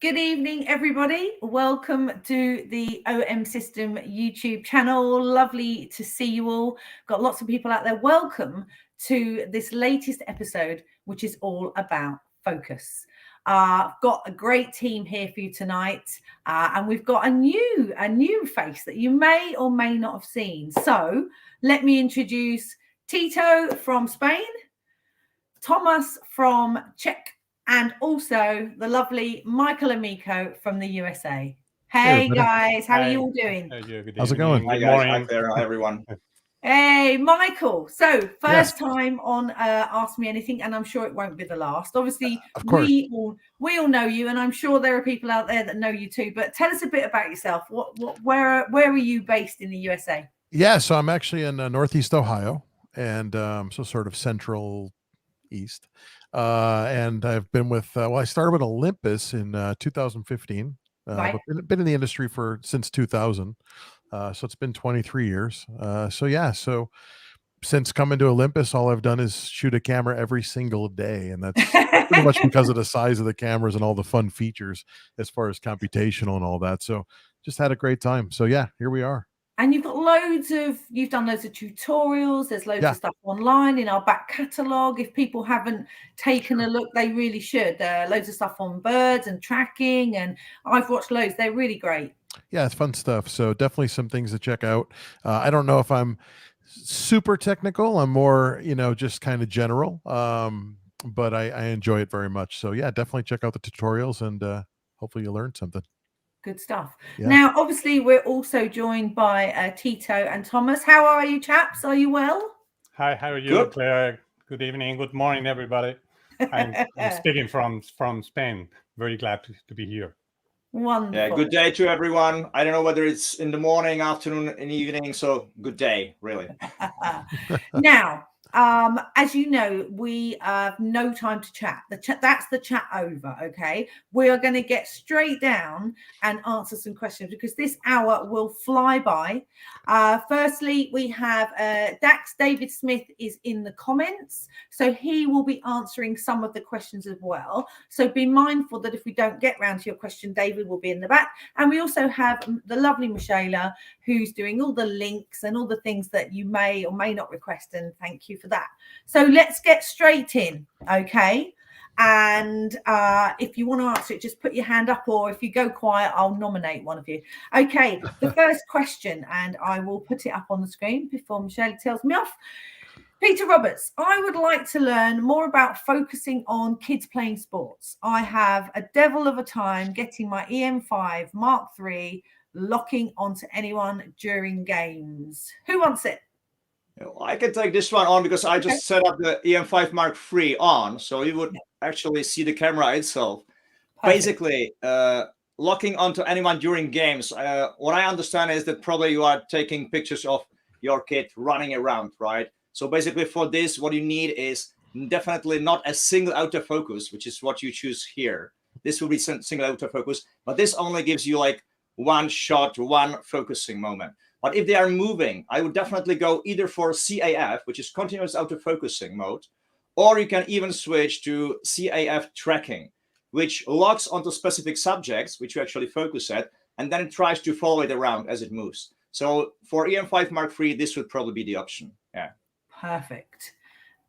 Good evening, everybody. Welcome to the OM System YouTube channel. Lovely to see you all. Got lots of people out there. Welcome to this latest episode, which is all about focus. I've got a great team here for you tonight, and we've got a new face that you may or may not have seen. So let me introduce Tito from Spain, Tomas from Czech, and also the lovely Michael Amico from the USA. Hey guys, how are you all doing? How's it going? Hi guys, hi Claire, hi everyone. Hey Michael, so first time on Ask Me Anything, and I'm sure it won't be the last. Obviously, of course. we all know you, and I'm sure there are people out there that know you too. But tell us a bit about yourself. Where are you based in the USA? Yeah, so I'm actually in Northeast Ohio, and so sort of central east. And I've been with I started with Olympus in 2015. Right. But been in the industry since 2000. So it's been 23 years. So since coming to Olympus, all I've done is shoot a camera every single day, and that's pretty much because of the size of the cameras and all the fun features as far as computational and all that. So just had a great time. So yeah, here we are. And you've done loads of tutorials. There's loads of stuff online in our back catalogue. If people haven't taken a look, they really should. Loads of stuff on birds and tracking, and I've watched loads. They're really great. Yeah, it's fun stuff. So definitely some things to check out. I don't know if I'm super technical. I'm more, just kind of general. But I enjoy it very much. So yeah, definitely check out the tutorials, and hopefully you learn something. Good stuff. Yeah. Now, obviously, we're also joined by Tito and Thomas. How are you, chaps? Are you well? Hi, how are you, Good. Claire? Good evening, good morning, everybody. I'm speaking from Spain. Very glad to be here. Wonderful. Yeah, good day to everyone. I don't know whether it's in the morning, afternoon, and evening, so good day, really. Now, as you know, we have no time to chat. That's the chat over, okay? We are going to get straight down and answer some questions because this hour will fly by. Firstly, we have Dax David Smith is in the comments, so he will be answering some of the questions as well. So be mindful that if we don't get round to your question, David will be in the back. And we also have the lovely Michaela, who's doing all the links and all the things that you may or may not request, and thank you for that. So let's get straight in, okay? And if you want to answer it, just put your hand up, or if you go quiet, I'll nominate one of you. Okay, the first question, and I will put it up on the screen before Michelle tells me off. Peter Roberts, I would like to learn more about focusing on kids playing sports. I have a devil of a time getting my EM5 Mark III locking onto anyone during games. Who wants it? I can take this one on because I just set up the EM5 Mark III on, so you would actually see the camera itself. Perfect. Basically, locking onto anyone during games, what I understand is that probably you are taking pictures of your kid running around, right? So basically for this, what you need is definitely not a single autofocus, which is what you choose here. This will be single autofocus, but this only gives you like one shot, one focusing moment. But if they are moving, I would definitely go either for CAF, which is continuous autofocusing mode, or you can even switch to CAF tracking, which locks onto specific subjects, which you actually focus at, and then it tries to follow it around as it moves. So for EM5 Mark III, this would probably be the option. Yeah. Perfect.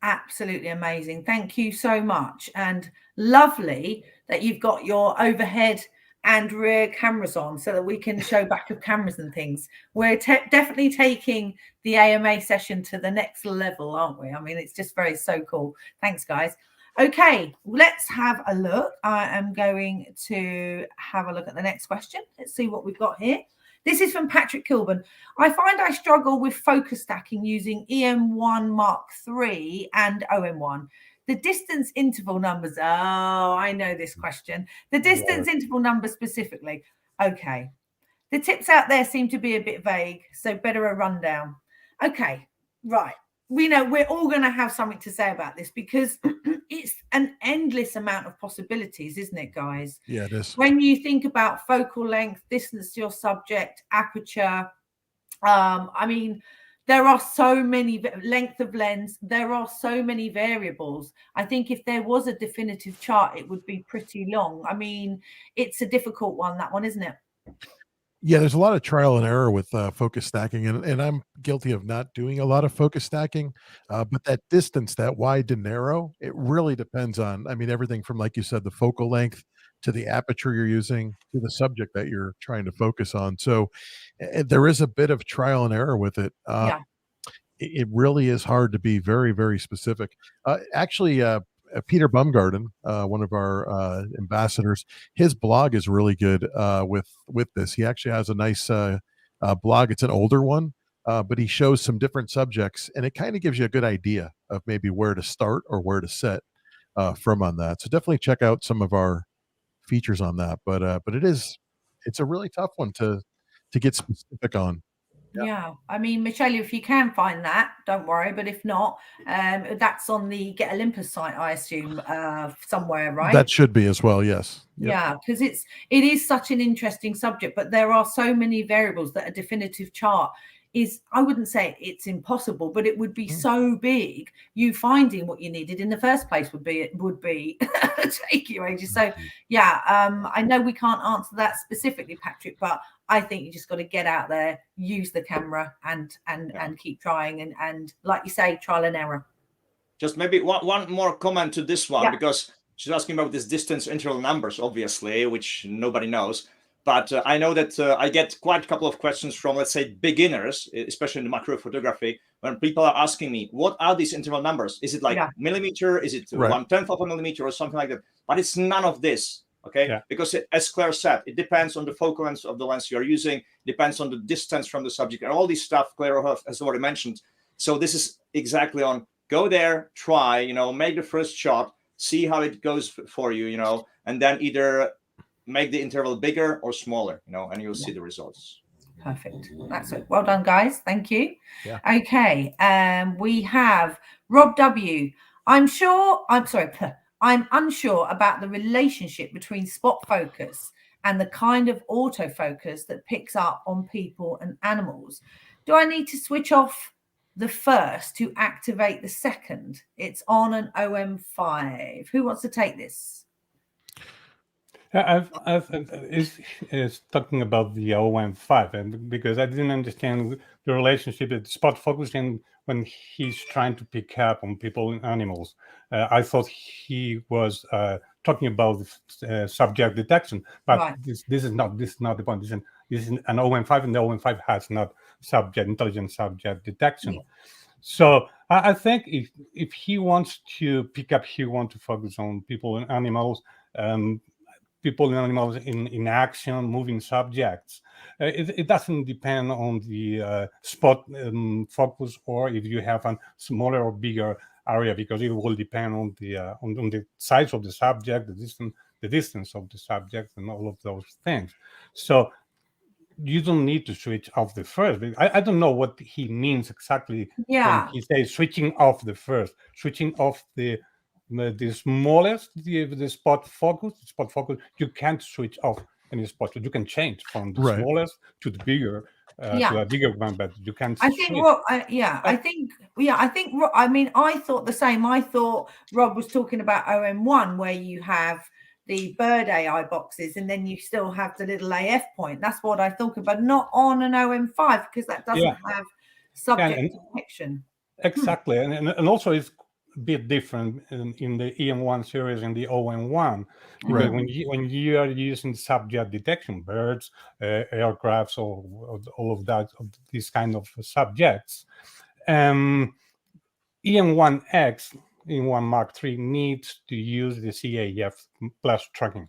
Absolutely amazing. Thank you so much. And lovely that you've got your overhead and rear cameras on so that we can show back of cameras and things. We're definitely taking the AMA session to the next level, aren't we? I mean, it's just so cool. Thanks, guys. Okay, let's have a look. I am going to have a look at the next question. Let's see what we've got here. This is from Patrick Kilburn. I find I struggle with focus stacking using EM1 Mark III and OM1. The distance interval numbers. Oh, I know this question. The distance interval numbers specifically. Okay. The tips out there seem to be a bit vague, so better a rundown. Okay, right. We know we're all going to have something to say about this because it's an endless amount of possibilities, isn't it, guys? Yeah, it is. When you think about focal length, distance to your subject, aperture, I mean, there are so many length of lens. There are so many variables. I think if there was a definitive chart, it would be pretty long. I mean, it's a difficult one, that one, isn't it? Yeah, there's a lot of trial and error with focus stacking, and I'm guilty of not doing a lot of focus stacking. But that distance, that wide to narrow, it really depends on, I mean, everything from, like you said, the focal length to the aperture you're using to the subject that you're trying to focus on. So there is a bit of trial and error with it. Yeah. It really is hard to be very, very specific. Actually, Peter Bumgarden, one of our ambassadors, his blog is really good with this. He actually has a nice blog. It's an older one, but he shows some different subjects, and it kind of gives you a good idea of maybe where to start or where to set from on that. So definitely check out some of our features on that. But it's a really tough one to get specific on. Yeah, I mean, Michelle, if you can find that, don't worry. But if not, that's on the Get Olympus site, I assume, somewhere, right? That should be as well. Yes. Yep. Yeah, because it is such an interesting subject, but there are so many variables that a definitive chart is. I wouldn't say it's impossible, but it would be so big. You finding what you needed in the first place would be take you ages. So yeah, I know we can't answer that specifically, Patrick, but I think you just got to get out there, use the camera, and keep trying, and like you say, trial and error. Just maybe one more comment to this one, because she's asking about this distance interval numbers, obviously, which nobody knows. But I know that I get quite a couple of questions from, let's say, beginners, especially in the macro photography, when people are asking me, what are these interval numbers? Is it like millimeter? Is it 1/10 of a millimeter or something like that? But it's none of this. Okay, because as Claire said, it depends on the focal length of the lens you're using, depends on the distance from the subject, and all this stuff Claire has already mentioned. So this is exactly on go there, try, make the first shot, see how it goes for you, and then either make the interval bigger or smaller, and you'll see the results. Perfect. That's it. Well done, guys. Thank you. Yeah. Okay. We have Rob W. I'm unsure about the relationship between spot focus and the kind of autofocus that picks up on people and animals. Do I need to switch off the first to activate the second? It's on an OM5. Who wants to take this? Is talking about the OM5, and because I didn't understand the relationship with spot focusing when he's trying to pick up on people and animals. I thought he was talking about subject detection, but this is not the point. This is an OM5, and the OM5 has not intelligent subject detection. Yeah. So I think if he wants to pick up, he wants to focus on people and animals. People and animals in action, moving subjects. It doesn't depend on the spot focus, or if you have a smaller or bigger area, because it will depend on the size of the subject, the distance of the subject, and all of those things. So you don't need to switch off the first. I don't know what he means exactly when he says switching off the first, switching off the smallest, the spot focus. You can't switch off any spot. You can change from the smallest to the bigger, to a bigger one, but you can't. I think I mean, I thought the same. I thought Rob was talking about OM1, where you have the bird AI boxes, and then you still have the little AF point. That's what I thought about, not on an OM5, because that doesn't have subject detection. Exactly, and also it's bit different in the EM1 series and the OM1, because when you are using subject detection, birds, aircrafts, or all of that, of these kind of subjects, EM1X, EM1 Mark III needs to use the CAF plus tracking.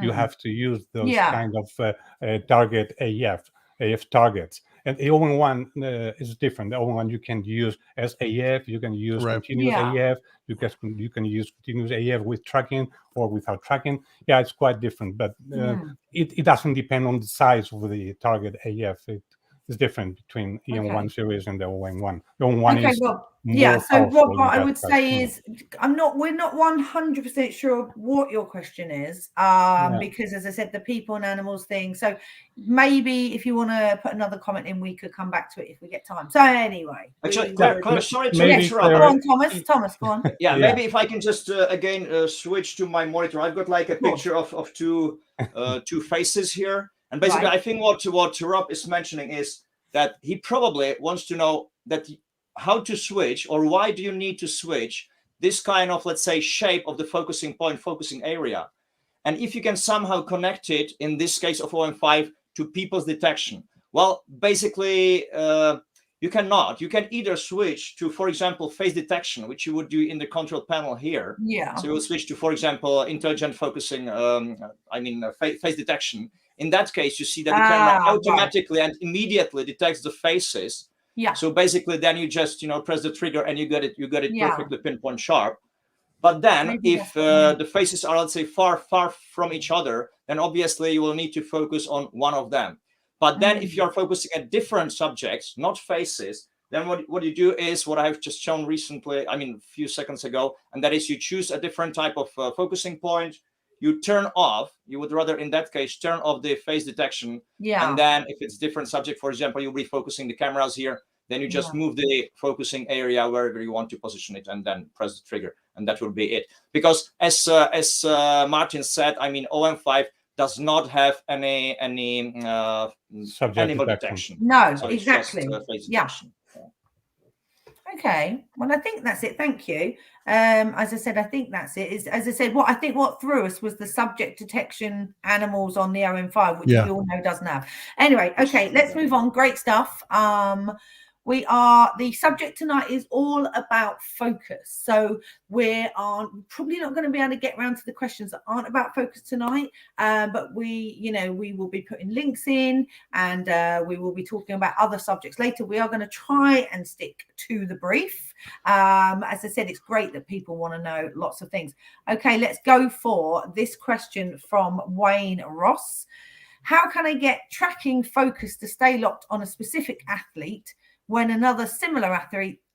You have to use those kind of target AF targets. And the OM1 is different. The OM1 you can use as AF, you can use continuous AF, you can use continuous AF with tracking or without tracking. Yeah, it's quite different, but it doesn't depend on the size of the target AF. is different between EM1 Okay. series and the OM1. The OM1 Okay, is Rob. more Yeah, so powerful Rob, in what I that would case. say is we're not 100% sure what your question is, because as I said, the people and animals thing. So maybe if you want to put another comment in, we could come back to it if we get time. So anyway, Actually, Claire, sorry to yes, interrupt. go on, Thomas. Thomas, go on. Yeah, maybe if I can just again switch to my monitor. I've got like a picture of two faces here, and basically, I think what Rob is mentioning is that he probably wants to know that how to switch, or why do you need to switch this kind of, let's say, shape of the focusing point, focusing area, and if you can somehow connect it, in this case of OM5, to people's detection. Well, basically, you cannot. You can either switch to, for example, face detection, which you would do in the control panel here. Yeah. So you will switch to, for example, intelligent focusing, face detection. In that case, you see that the camera automatically and immediately detects the faces. Yeah. So basically, then you just press the trigger and you get it perfectly pinpoint sharp. But then, Maybe if the faces are, let's say, far from each other, then obviously you will need to focus on one of them. But then, if you are focusing at different subjects, not faces, then what you do is what I've just shown recently, a few seconds ago, and that is you choose a different type of focusing point. You turn off. You would rather, in that case, turn off the face detection. Yeah. And then, if it's different subject, for example, you'll be focusing the cameras here. Then you just move the focusing area wherever you want to position it, and then press the trigger, and that will be it. Because as Martin said, OM5 does not have any animal detection. No, so exactly. Face detection. Okay, well, I think that's it. Thank you. As I said, I think that's it. As I said, what threw us was the subject detection animals on the OM5, which we all know doesn't have. Anyway, okay, let's move on. Great stuff. The subject tonight is all about focus. So we are probably not going to be able to get around to the questions that aren't about focus tonight. But we will be putting links in, and we will be talking about other subjects later. We are going to try and stick to the brief. As I said, it's great that people want to know lots of things. Okay, let's go for this question from Wayne Ross. How can I get tracking focus to stay locked on a specific athlete when another similar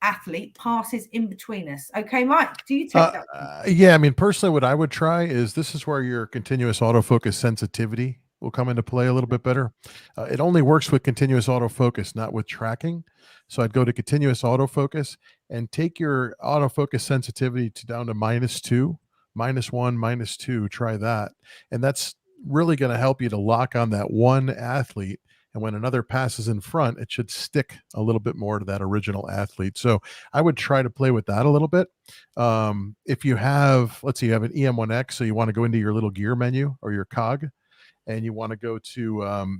athlete passes in between us? Okay, Mike, do you take that? Yeah, personally, what I would try is, this is where your continuous autofocus sensitivity will come into play a little bit better. It only works with continuous autofocus, not with tracking. So I'd go to continuous autofocus and take your autofocus sensitivity down to -2, -1, -2. Try that. And that's really going to help you to lock on that one athlete. And when another passes in front, it should stick a little bit more to that original athlete. So I would try to play with that a little bit. If you have, let's say you have an EM1X, so you want to go into your little gear menu or your cog, and you want to go to,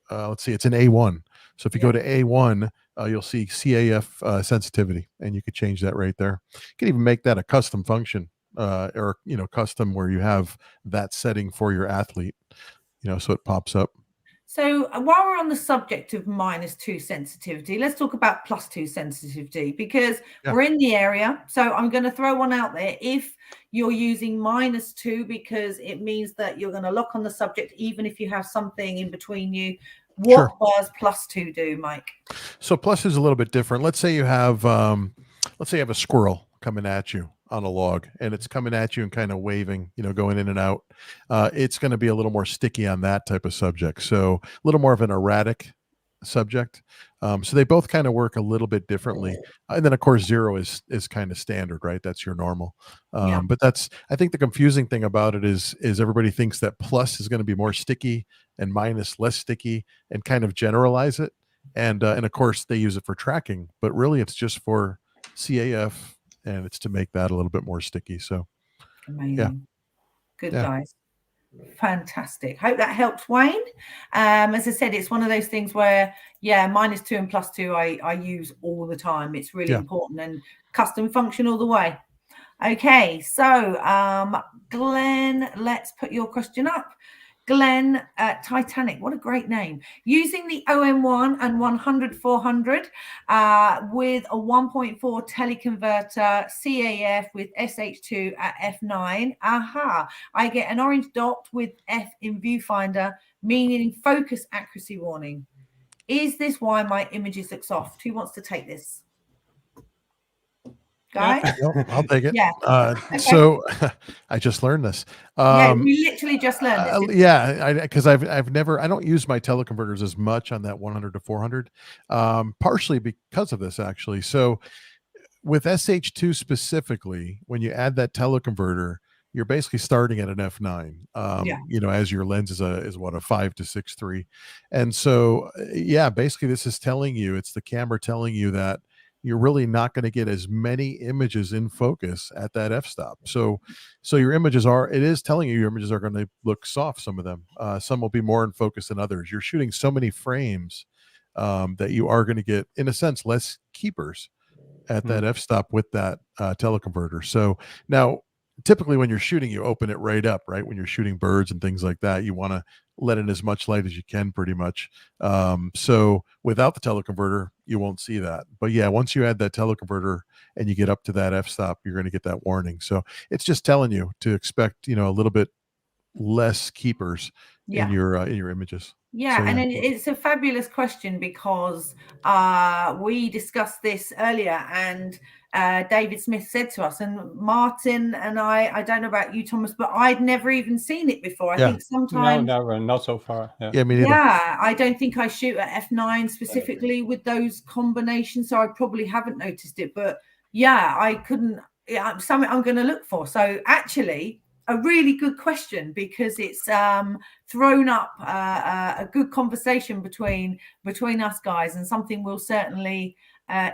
let's see, it's an A1. So if you go to A1, you'll see CAF sensitivity, and you could change that right there. You can even make that a custom function, or custom, where you have that setting for your athlete, so it pops up. So while we're on the subject of -2 sensitivity, let's talk about +2 sensitivity, because we're in the area. So I'm going to throw one out there. If you're using -2, because it means that you're going to lock on the subject, even if you have something in between you, what does +2 do, Mike? So +2 is a little bit different. Let's say you have, a squirrel coming at you on a log, and it's coming at you and kind of waving, going in and out. It's going to be a little more sticky on that type of subject. So a little more of an erratic subject. So they both kind of work a little bit differently. And then of course 0 is kind of standard, right? That's your normal. But I think the confusing thing about it is everybody thinks that plus is going to be more sticky and minus less sticky, and kind of generalize it. And of course they use it for tracking, but really it's just for CAF, and it's to make that a little bit more sticky. So amazing. Good guys. Fantastic. Hope that helped, Wayne. As I said, it's one of those things where -2 and +2 I use all the time. It's really important, and custom function all the way. Okay, so Glenn, let's put your question up. Glenn, Titanic, what a great name. Using the OM1 and 100/400 with a 1.4 teleconverter CAF with SH2 at f9. I get an orange dot with F in viewfinder, meaning focus accuracy warning. Is this why my images look soft? Who wants to take this? Guy? I'll take it. Yeah. So I just learned this. Yeah, we literally just learned this. didn't we? Yeah, because I don't use my teleconverters as much on that 100 to 400, partially because of this actually. So with SH2 specifically, when you add that teleconverter, you're basically starting at an f9. You know, as your lens is what, a 5 to 6.3, and so yeah, basically this is telling you, it's the camera telling you that you're really not going to get as many images in focus at that f-stop. So your images it is telling you your images are going to look soft. Some of them, some will be more in focus than others. You're shooting so many frames that you are going to get, in a sense, less keepers at that f-stop with that teleconverter. So now, typically when you're shooting, you open it right up, right? When you're shooting birds and things like that, you want to let in as much light as you can, pretty much. So without the teleconverter, you won't see that. But yeah, once you add that teleconverter and you get up to that f-stop, you're going to get that warning. So it's just telling you to expect, you know, a little bit less keepers in your images. Yeah, So, and it's a fabulous question because we discussed this earlier, and David Smith said to us, and Martin and I don't know about you, Thomas, but I'd never even seen it before. I think sometimes not so far. Yeah, me neither. Yeah, I don't think I shoot at f9 specifically with those combinations, so I probably haven't noticed it. But yeah, I couldn't. Yeah, something I'm going to look for. So actually, a really good question, because it's thrown up a good conversation between us guys, and something we'll certainly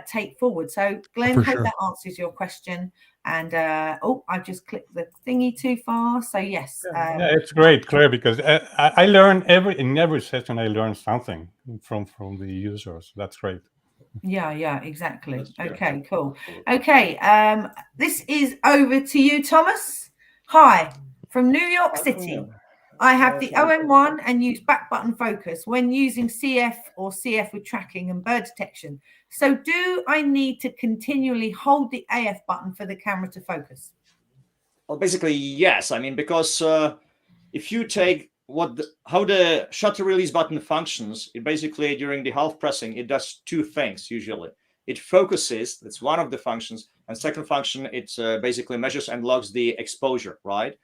take forward. So Glenn, hope that answers your question. And I've just clicked the thingy too far. So yes, yeah, it's great, Claire, because I learn in every session. I learn something from the users. That's great. Yeah, exactly. Okay, cool. Okay, this is over to you, Thomas. Hi, from New York City. I have the OM1 and use back button focus when using CF or CF with tracking and bird detection. So do I need to continually hold the AF button for the camera to focus? Well, basically, yes. I mean, because if you take how the shutter release button functions, it basically, during the half pressing, it does two things usually. It focuses, that's one of the functions, and second function, it basically measures and logs the exposure, right?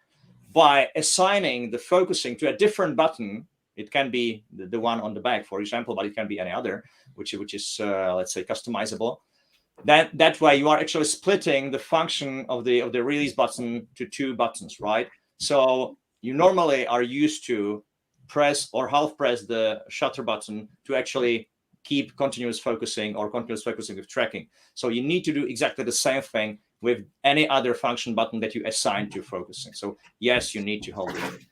By assigning the focusing to a different button, it can be the one on the back, for example, but it can be any other, which is let's say customizable. That way you are actually splitting the function of the release button to two buttons, right? So you normally are used to press or half press the shutter button to actually keep continuous focusing or continuous focusing with tracking. So you need to do exactly the same thing with any other function button that you assign to focusing. So yes, you need to hold it.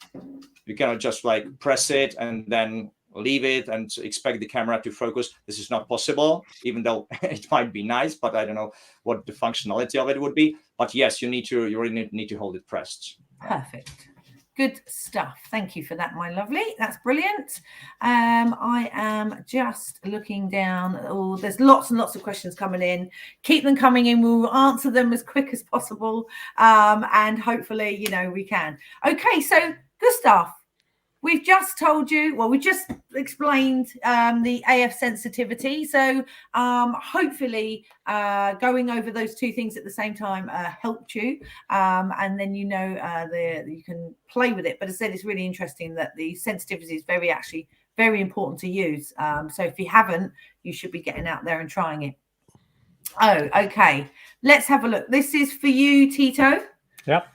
You cannot just like press it and then leave it and expect the camera to focus. This is not possible, even though it might be nice, but I don't know what the functionality of it would be. But yes, you really need to hold it pressed. Perfect. Good stuff. Thank you for that, my lovely. That's brilliant. I am just looking down. Oh, there's lots and lots of questions coming in. Keep them coming in. We'll answer them as quick as possible. And hopefully, we can. Okay, so Gustav, we've just told you, we just explained the AF sensitivity. So hopefully going over those two things at the same time helped you. And then you can play with it. But as I said, it's really interesting that the sensitivity is very important to use. So if you haven't, you should be getting out there and trying it. Oh, okay. Let's have a look. This is for you, Tito. Yep.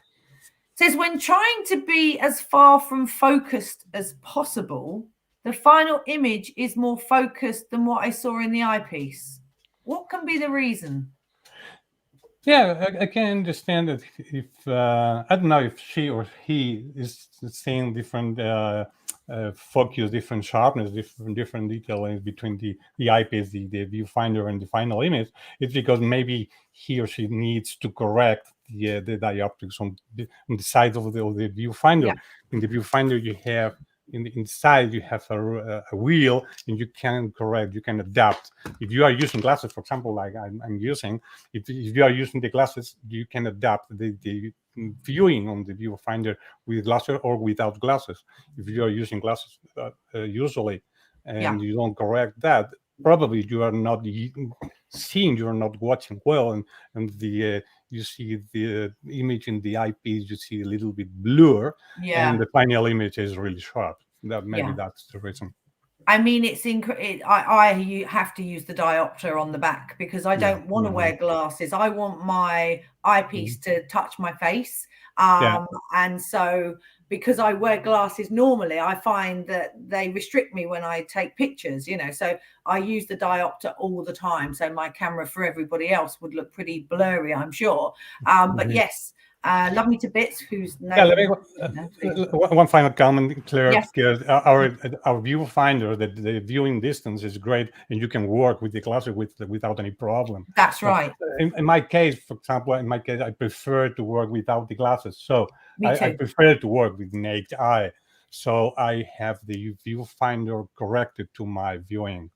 Says, when trying to be as far from focused as possible, the final image is more focused than what I saw in the eyepiece. What can be the reason? Yeah, I can understand that if I don't know if she or he is seeing different focus, different sharpness, different detail between the eyepiece, the viewfinder, and the final image. It's because maybe he or she needs to correct the dioptrics on the side of the viewfinder. Yeah. In the viewfinder, you have inside you have a wheel, and you can correct, you can adapt. If you are using glasses, for example, like I'm using, if you are using the glasses, you can adapt the viewing on the viewfinder with glasses or without glasses. If you are using glasses, usually and you don't correct that, probably you are not seeing, you are not watching well, and the you see the image in the eyepiece, you see a little bit blur, and the final image is really sharp. That maybe that's the reason. I mean, I have to use the diopter on the back because I don't want to wear glasses. I want my eyepiece to touch my face. And so because I wear glasses normally, I find that they restrict me when I take pictures, you know, so I use the diopter all the time. So my camera for everybody else would look pretty blurry, I'm sure. But yes, love me to bits. Whose name? One final comment, Claire. Because our viewfinder, the viewing distance is great, and you can work with the glasses without any problem. That's right. In my case, for example, I prefer to work without the glasses. So I prefer to work with naked eye. So I have the viewfinder corrected to my viewing,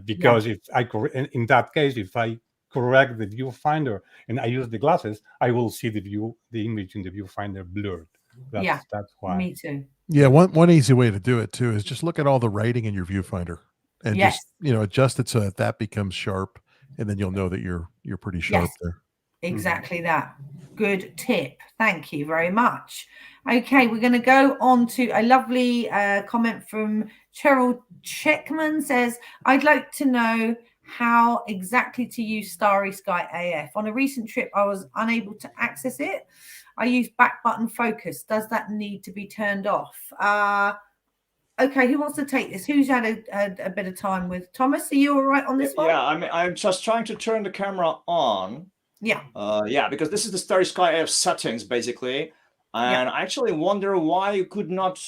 because if in that case, if I correct the viewfinder and I use the glasses, I will see the image in the viewfinder blurred. That's why. Me too. Yeah, one easy way to do it too is just look at all the writing in your viewfinder and just adjust it so that becomes sharp, and then you'll know that you're pretty sharp there. Exactly that. Good tip. Thank you very much. Okay, we're going to go on to a lovely comment from Cheryl Checkman. Says, I'd like to know how exactly to use Starry Sky AF. On a recent trip, I was unable to access it. I used back button focus. Does that need to be turned off? Okay, who wants to take this? Who's had a bit of time with Thomas? Are you all right on this one? Yeah, I'm just trying to turn the camera on. Yeah. Because this is the Starry Sky AF settings, basically. And I actually wonder why you could not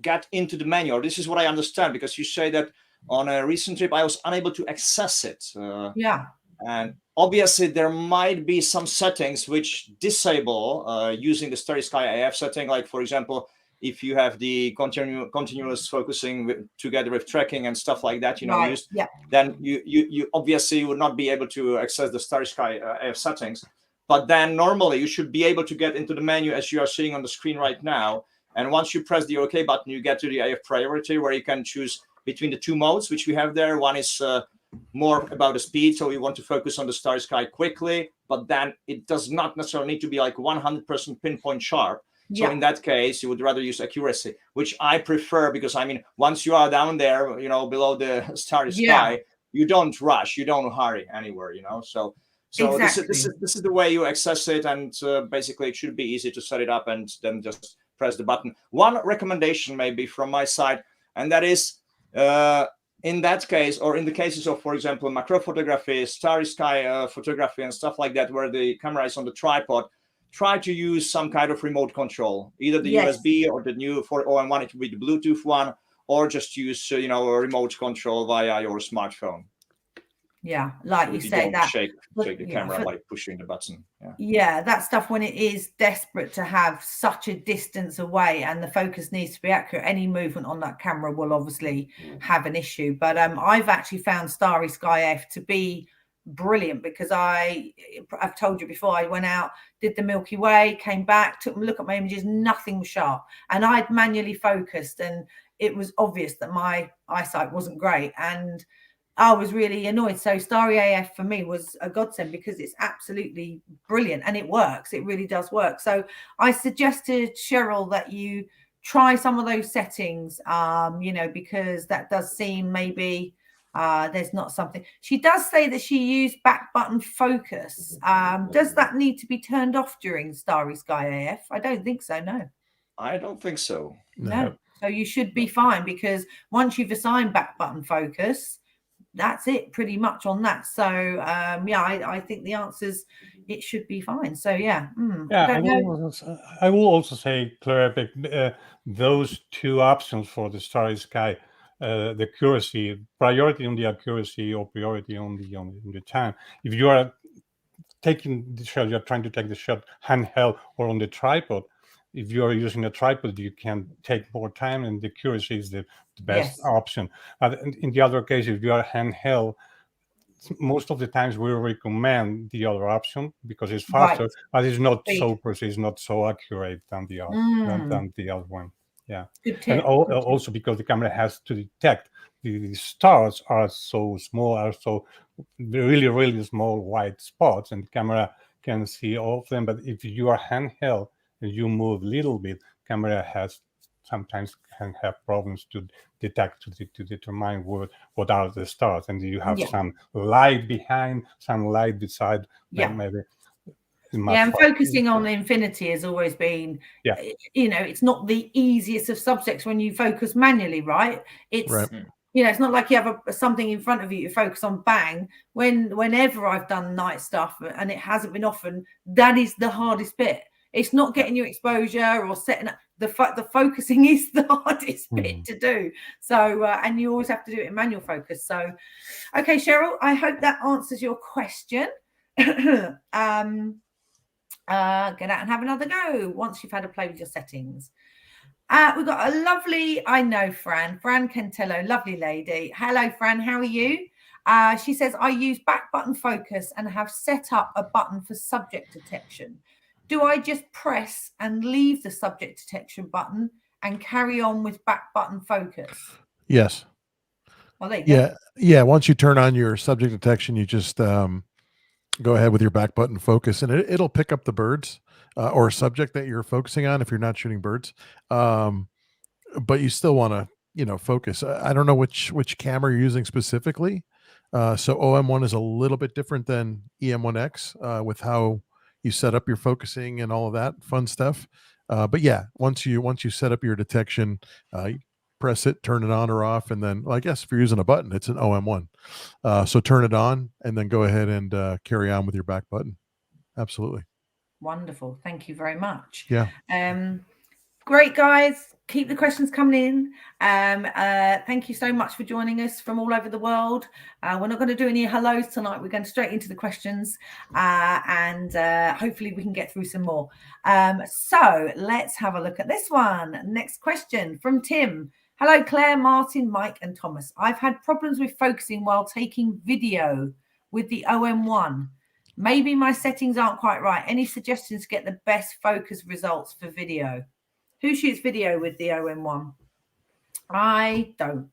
get into the menu. This is what I understand, because you say that on a recent trip, I was unable to access it. And obviously, there might be some settings which disable using the Starry Sky AF setting. Like, for example, if you have the continuous focusing together with tracking and stuff like that, used, then you obviously would not be able to access the Starry Sky AF settings. But then normally you should be able to get into the menu as you are seeing on the screen right now. And once you press the OK button, you get to the AF priority, where you can choose between the two modes which we have there. One is more about the speed, so we want to focus on the Starry Sky quickly, but then it does not necessarily need to be like 100% pinpoint sharp. So in that case, you would rather use accuracy, which I prefer, because I mean, once you are down there, below the Starry Sky, you don't rush, you don't hurry anywhere, So exactly. this is the way you access it, and basically it should be easy to set it up and then just press the button. One recommendation maybe from my side, and that is in that case, or in the cases of, for example, macro photography, Starry Sky photography and stuff like that, where the camera is on the tripod, try to use some kind of remote control, either the USB or the new for OM1, it would be the Bluetooth one, or just use a remote control via your smartphone. Yeah, like you say, that shake the camera by pushing the button. Yeah, that stuff, when it is desperate to have such a distance away and the focus needs to be accurate, any movement on that camera will obviously have an issue. But I've actually found Starry Sky AF to be brilliant, because I've told you before, I went out, did the Milky Way, came back, took a look at my images, nothing was sharp, and I'd manually focused, and it was obvious that my eyesight wasn't great, and I was really annoyed. So Starry AF for me was a godsend, because it's absolutely brilliant and it works. It really does work. So I suggested, Cheryl, that you try some of those settings, because that does seem maybe there's not something. She does say that she used back button focus. Does that need to be turned off during Starry Sky AF? I don't think so, no. I don't think so. No. So you should be fine, because once you've assigned back button focus, that's it pretty much on that. So I think the answers, it should be fine. So I will also say, Claire, those two options for the Starry Sky, the accuracy, priority on the accuracy or priority on the time. If you are taking the shot, you're trying to take the shot handheld or on the tripod. If you are using a tripod, you can take more time, and the accuracy is the best option. In the other case, if you are handheld, most of the times we recommend the other option, because it's faster, but it's not so precise, not so accurate than the other one. Yeah, Good and tip. also because the camera has to detect the stars are so small, are so really, really small white spots, and the camera can see all of them. But if you are handheld and you move a little bit, camera has sometimes can have problems to detect, to determine what are the stars, and you have Yeah. some light behind, some light beside, Yeah. maybe. Yeah, and focusing on infinity has always been, Yeah. you know, it's not the easiest of subjects when you focus manually, right? It's, Right. you know, it's not like you have something in front of you to focus on. Bang. Whenever I've done night stuff and it hasn't been often, that is the hardest bit. It's not getting your exposure or setting up the focusing is the hardest bit to do. So, and you always have to do it in manual focus. So, okay, Cheryl, I hope that answers your question. Get out and have another go once you've had a play with your settings. We've got a lovely, I know Fran Cantello, lovely lady. Hello, Fran, how are you? She says, I use back button focus and have set up a button for subject detection. Do I just press and leave the subject detection button and carry on with back button focus? Yes. Oh, there you go. Yeah. Once you turn on your subject detection, you just go ahead with your back button focus, and it'll pick up the birds or subject that you're focusing on if you're not shooting birds. But you still want to, you know, focus. I don't know which camera you're using specifically. So OM1 is a little bit different than EM1X with how you set up your focusing and all of that fun stuff. But yeah, once you set up your detection, you press it, turn it on or off, and then, well, I guess if you're using a button, it's an OM1. So turn it on and then go ahead and carry on with your back button. Absolutely. Wonderful. Thank you very much. Yeah. Great, guys. Keep the questions coming in. Thank you so much for joining us from all over the world. We're not going to do any hellos tonight. We're going straight into the questions, and hopefully we can get through some more. So let's have a look at this one. Next question from Tim. Hello, Claire, Martin, Mike, and Thomas. I've had problems with focusing while taking video with the OM1. Maybe my settings aren't quite right. Any suggestions to get the best focus results for video? Who shoots video with the OM1? I don't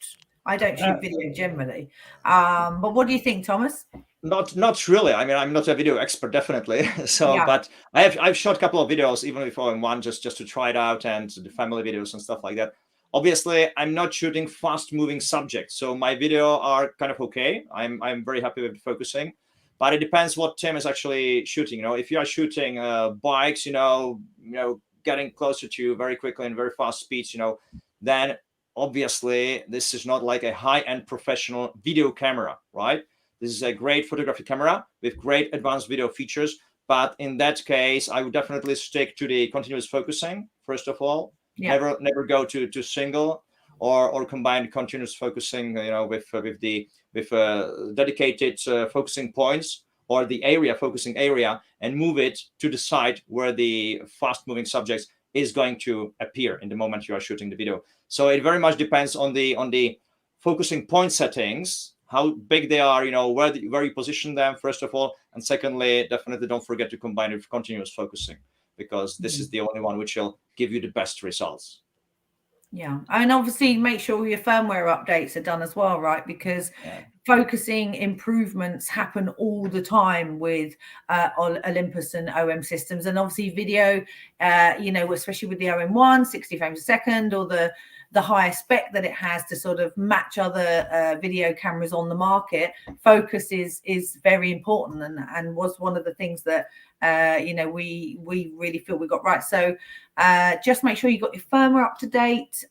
shoot video generally. But what do you think, Thomas? Not really. I mean, I'm not a video expert, definitely. So, Yeah. but I've shot a couple of videos, even with OM1, just to try it out, and the family videos and stuff like that. Obviously, I'm not shooting fast-moving subjects, so my video are kind of okay. I'm very happy with focusing, but it depends what Tim is actually shooting. You know, if you are shooting bikes, you know, getting closer to you very quickly and very fast speeds, you know, then obviously this is not like a high-end professional video camera, right? This is a great photography camera with great advanced video features. But in that case, I would definitely stick to the continuous focusing, first of all. Yeah. Never go to single or combine continuous focusing, you know, with dedicated focusing points, or the focusing area, and move it to the side where the fast moving subjects is going to appear in the moment you are shooting the video. So it very much depends on the focusing point settings, how big they are, you know, where you position them, first of all. And secondly, definitely don't forget to combine it with continuous focusing, because this is the only one which will give you the best results. Yeah, and obviously make sure your firmware updates are done as well, right? Because focusing improvements happen all the time with Olympus and OM systems, and obviously video, you know, especially with the OM1, 60 frames a second, or the higher spec that it has to sort of match other video cameras on the market. Focus is very important, and was one of the things that you know, we really feel we got right. So just make sure you got your firmware up to date.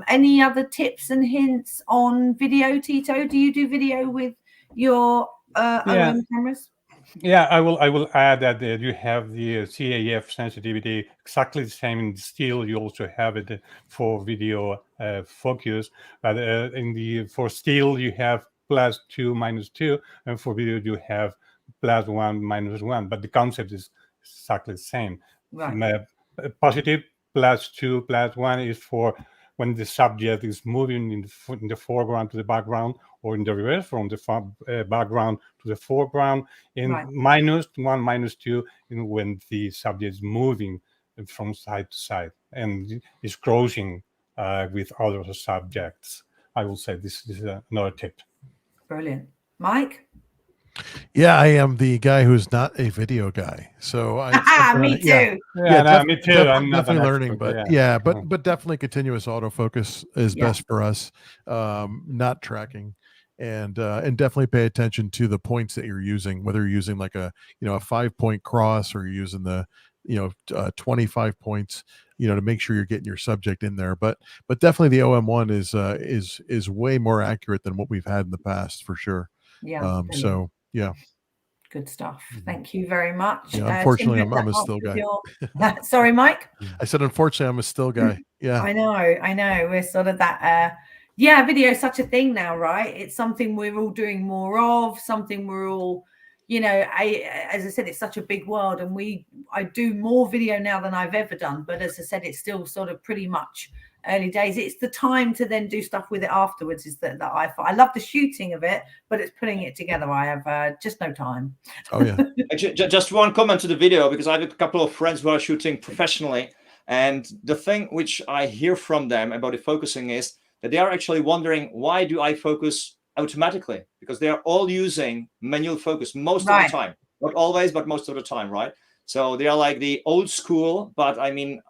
Any other tips and hints on video, Tito? Do you do video with your OM cameras? Yeah, I will add that you have the CAF sensitivity exactly the same in still. You also have it for video focus, but for still you have +2, -2, and for video you have +1, -1. But the concept is exactly the same. Right. Positive +2, +1 is for when the subject is moving in the foreground to the background, or in the reverse from the background to the foreground, and -1, -2 when the subject is moving from side to side and is crossing with other subjects. I will say this is another tip. Brilliant. Mike? Yeah, I am the guy who's not a video guy. So Me too. Yeah, me too. I'm not definitely an learning, expert, but definitely continuous autofocus is best for us. Not tracking, and definitely pay attention to the points that you're using, whether you're using like a 5-point cross or you're using the 25 points, to make sure you're getting your subject in there. But definitely the OM1 is way more accurate than what we've had in the past, for sure. Yeah. So yeah. Good stuff. Thank you very much. Yeah, unfortunately, I'm a still guy. Sorry, Mike? I said, unfortunately, I'm a still guy. Yeah. I know. We're sort of that. Video is such a thing now, right? It's something we're all doing more of, something we're all, as I said, it's such a big world, and I do more video now than I've ever done. But as I said, it's still sort of pretty much early days. It's the time to then do stuff with it afterwards is that I love the shooting of it, but it's putting it together. I have just no time. Oh yeah. Just one comment to the video, because I have a couple of friends who are shooting professionally, and the thing which I hear from them about the focusing is that they are actually wondering, why do I focus automatically? Because they are all using manual focus most of the time, not always, but most of the time, right? So they are like the old school, but I mean,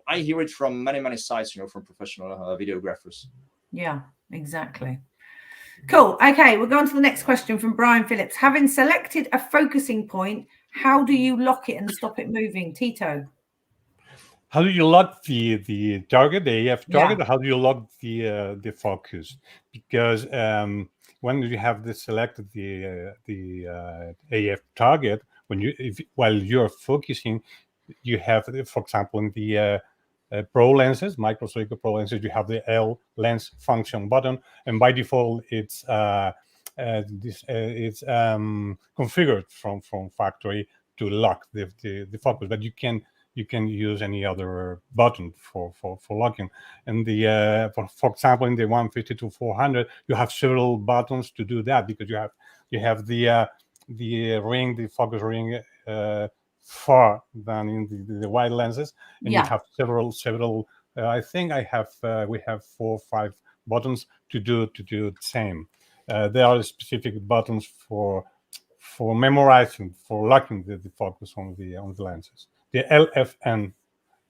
I hear it from many sides, from professional videographers. Yeah, exactly. Cool. Okay, we'll go on to the next question from Brian Phillips. Having selected a focusing point, how do you lock it and stop it moving? Tito? How do you lock the target, the AF target? Or how do you lock the focus? Because when you have selected the AF target, while you're focusing, you have, for example, in the Pro lenses, microscopic Pro lenses, you have the L lens function button, and by default it's configured from factory to lock the focus, but you can use any other button for locking. And the for example, in the 150-400, you have several buttons to do that, because you have the ring, the focus ring, far than in the wide lenses, and you have several. I think we have 4 or 5 buttons to do the same. There are specific buttons for memorizing, for locking the focus on the lenses. The LFN,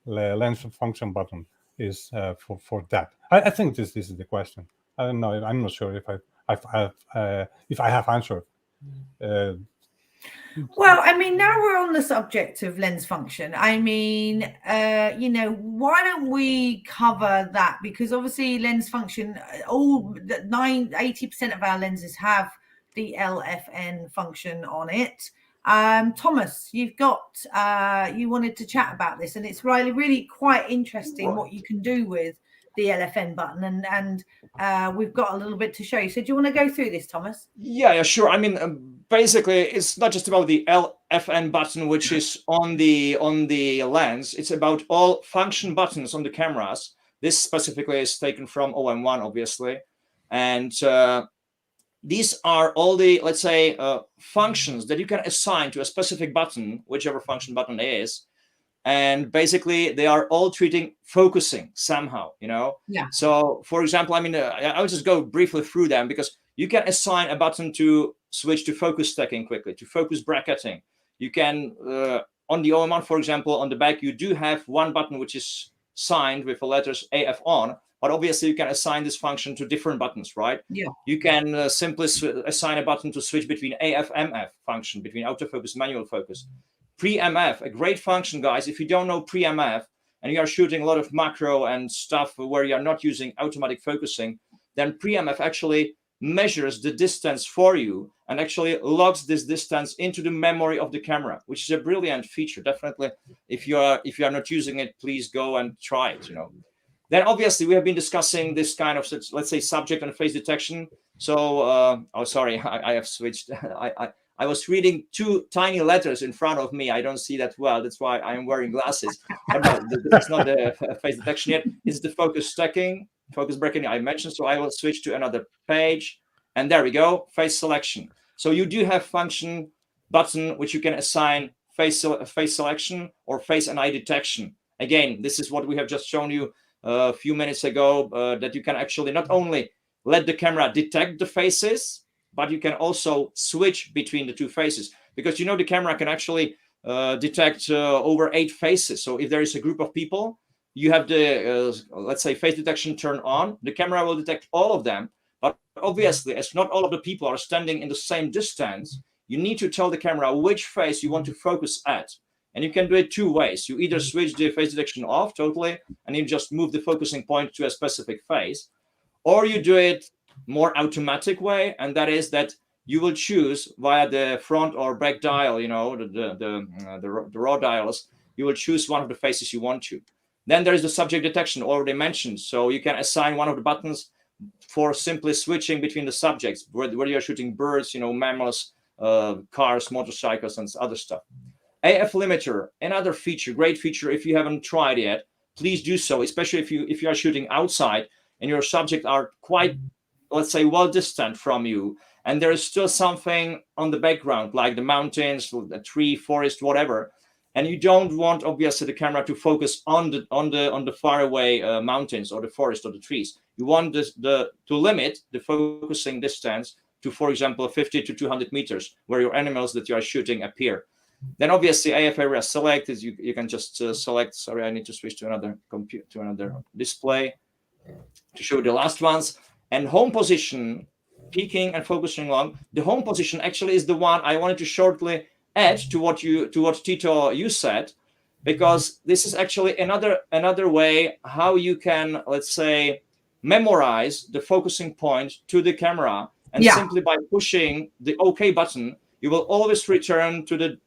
lens function button, is for that. I think this is the question. I don't know. I'm not sure if I have answered. Well, I mean, now we're on the subject of lens function. I mean, why don't we cover that? Because obviously lens function, 80% of our lenses have the LFN function on it. Thomas, you've got, you wanted to chat about this, and it's really quite interesting what you can do with the LFN button, and we've got a little bit to show you. So do you want to go through this, Thomas? Yeah, sure. I mean, basically, it's not just about the LFN button, which is on the lens. It's about all function buttons on the cameras. This specifically is taken from OM1, obviously, and these are all the, let's say, functions that you can assign to a specific button, whichever function button is. And basically, they are all treating focusing somehow, Yeah. So, for example, I mean, I'll just go briefly through them, because you can assign a button to switch to focus stacking quickly, to focus bracketing. You can, on the OM1, for example, on the back, you do have one button which is signed with the letters AF on, but obviously you can assign this function to different buttons, right? Yeah. You can simply assign a button to switch between AF, MF function, between autofocus, manual focus. Pre-MF, a great function, guys. If you don't know pre-MF and you are shooting a lot of macro and stuff where you are not using automatic focusing, then pre-MF actually measures the distance for you and actually logs this distance into the memory of the camera, which is a brilliant feature. Definitely, if you are not using it, please go and try it. Then obviously we have been discussing this kind of, let's say, subject and face detection. So, oh, sorry, I have switched. I was reading 2 tiny letters in front of me. I don't see that well. That's why I am wearing glasses. But no, that's not the face detection yet. It's the focus stacking, focus bracketing I mentioned. So I will switch to another page. And there we go, face selection. So you do have function button, which you can assign face selection or face and eye detection. Again, this is what we have just shown you. a few minutes ago, that you can actually not only let the camera detect the faces, but you can also switch between the two faces, because the camera can actually detect over 8 faces. So if there is a group of people, you have the let's say face detection turned on, the camera will detect all of them. But obviously, as not all of the people are standing in the same distance, you need to tell the camera which face you want to focus at. And you can do it 2 ways. You either switch the face detection off totally, and you just move the focusing point to a specific face, or you do it more automatic way, and that is that you will choose via the front or back dial, the raw dials, you will choose one of the faces you want to. Then there is the subject detection already mentioned. So you can assign one of the buttons for simply switching between the subjects, whether you're shooting birds, mammals, cars, motorcycles, and other stuff. AF limiter, another feature, great feature. If you haven't tried yet, please do so, especially if you are shooting outside and your subject are quite, let's say, well distant from you, and there is still something on the background, like the mountains, a tree, forest, whatever, and you don't want obviously the camera to focus on the faraway mountains or the forest or the trees. You want to limit the focusing distance to, for example, 50 to 200 meters, where your animals that you are shooting appear. Then obviously AF area select is you can just select. Sorry, I need to switch to another display to show the last ones. And home position, peaking and focusing long. The home position actually is the one I wanted to shortly add to what Tito you said, because this is actually another way how you can, let's say, memorize the focusing point to the camera, and simply by pushing the OK button, you will always return to the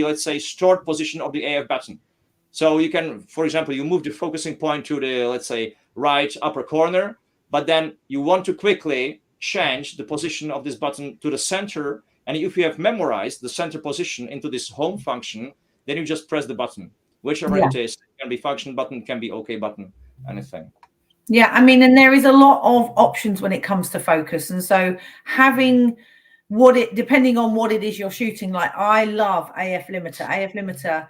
let's say stored position of the AF button. So you can, for example, you move the focusing point to the, let's say, right upper corner, but then you want to quickly change the position of this button to the center. And if you have memorized the center position into this home function, then you just press the button, whichever it is. It can be function button, can be OK button, anything. Yeah, I mean, and there is a lot of options when it comes to focus. And so having depending on what it is you're shooting, like I love AF limiter. AF limiter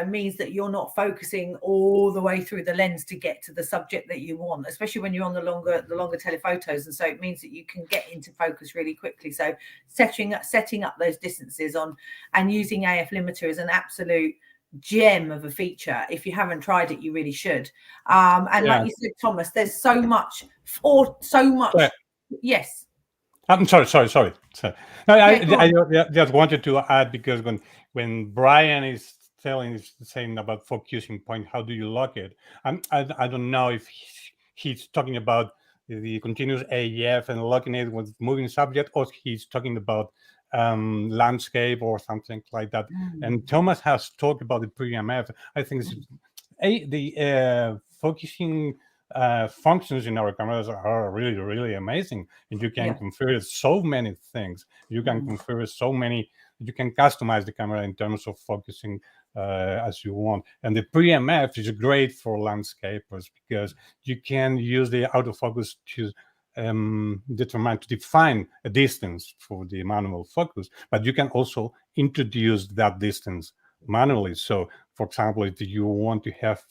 means that you're not focusing all the way through the lens to get to the subject that you want, especially when you're on the longer telephotos. And so it means that you can get into focus really quickly. So setting up those distances on and using AF limiter is an absolute gem of a feature. If you haven't tried it, you really should. And like you said, Thomas, there's so much. Yes. I'm sorry. No, I just wanted to add, because when Brian is saying about focusing point, how do you lock it? I don't know if he's talking about the continuous AF and locking it with moving subject, or he's talking about landscape or something like that. And Thomas has talked about the pre-MF. I think the focusing functions in our cameras are really, really amazing, and you can configure so many things. You can configure so many. You can customize the camera in terms of focusing as you want. And the pre-MF is great for landscapers, because you can use the autofocus to define a distance for the manual focus, but you can also introduce that distance manually. So, for example, if you want to have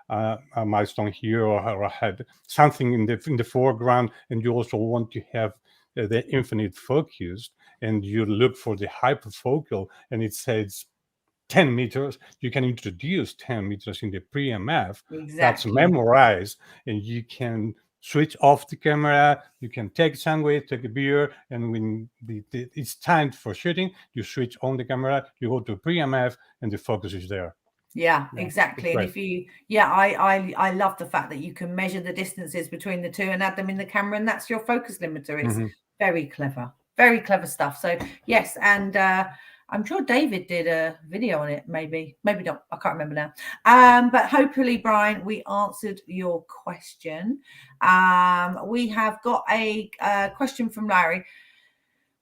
a milestone here or had something in the foreground, and you also want to have the infinite focus, and you look for the hyperfocal, and it says 10 meters, you can introduce 10 meters in the pre-MF. That's memorized, and you can switch off the camera, you can take sandwich, take a beer, and when it's time for shooting, you switch on the camera, you go to pre-MF, and the focus is there. Yeah, exactly. And if you, I love the fact that you can measure the distances between the two and add them in the camera, and that's your focus limiter. It's very clever stuff. So yes, and I'm sure David did a video on it, maybe not, I can't remember now. But hopefully, Brian, we answered your question. We have got a question from Larry.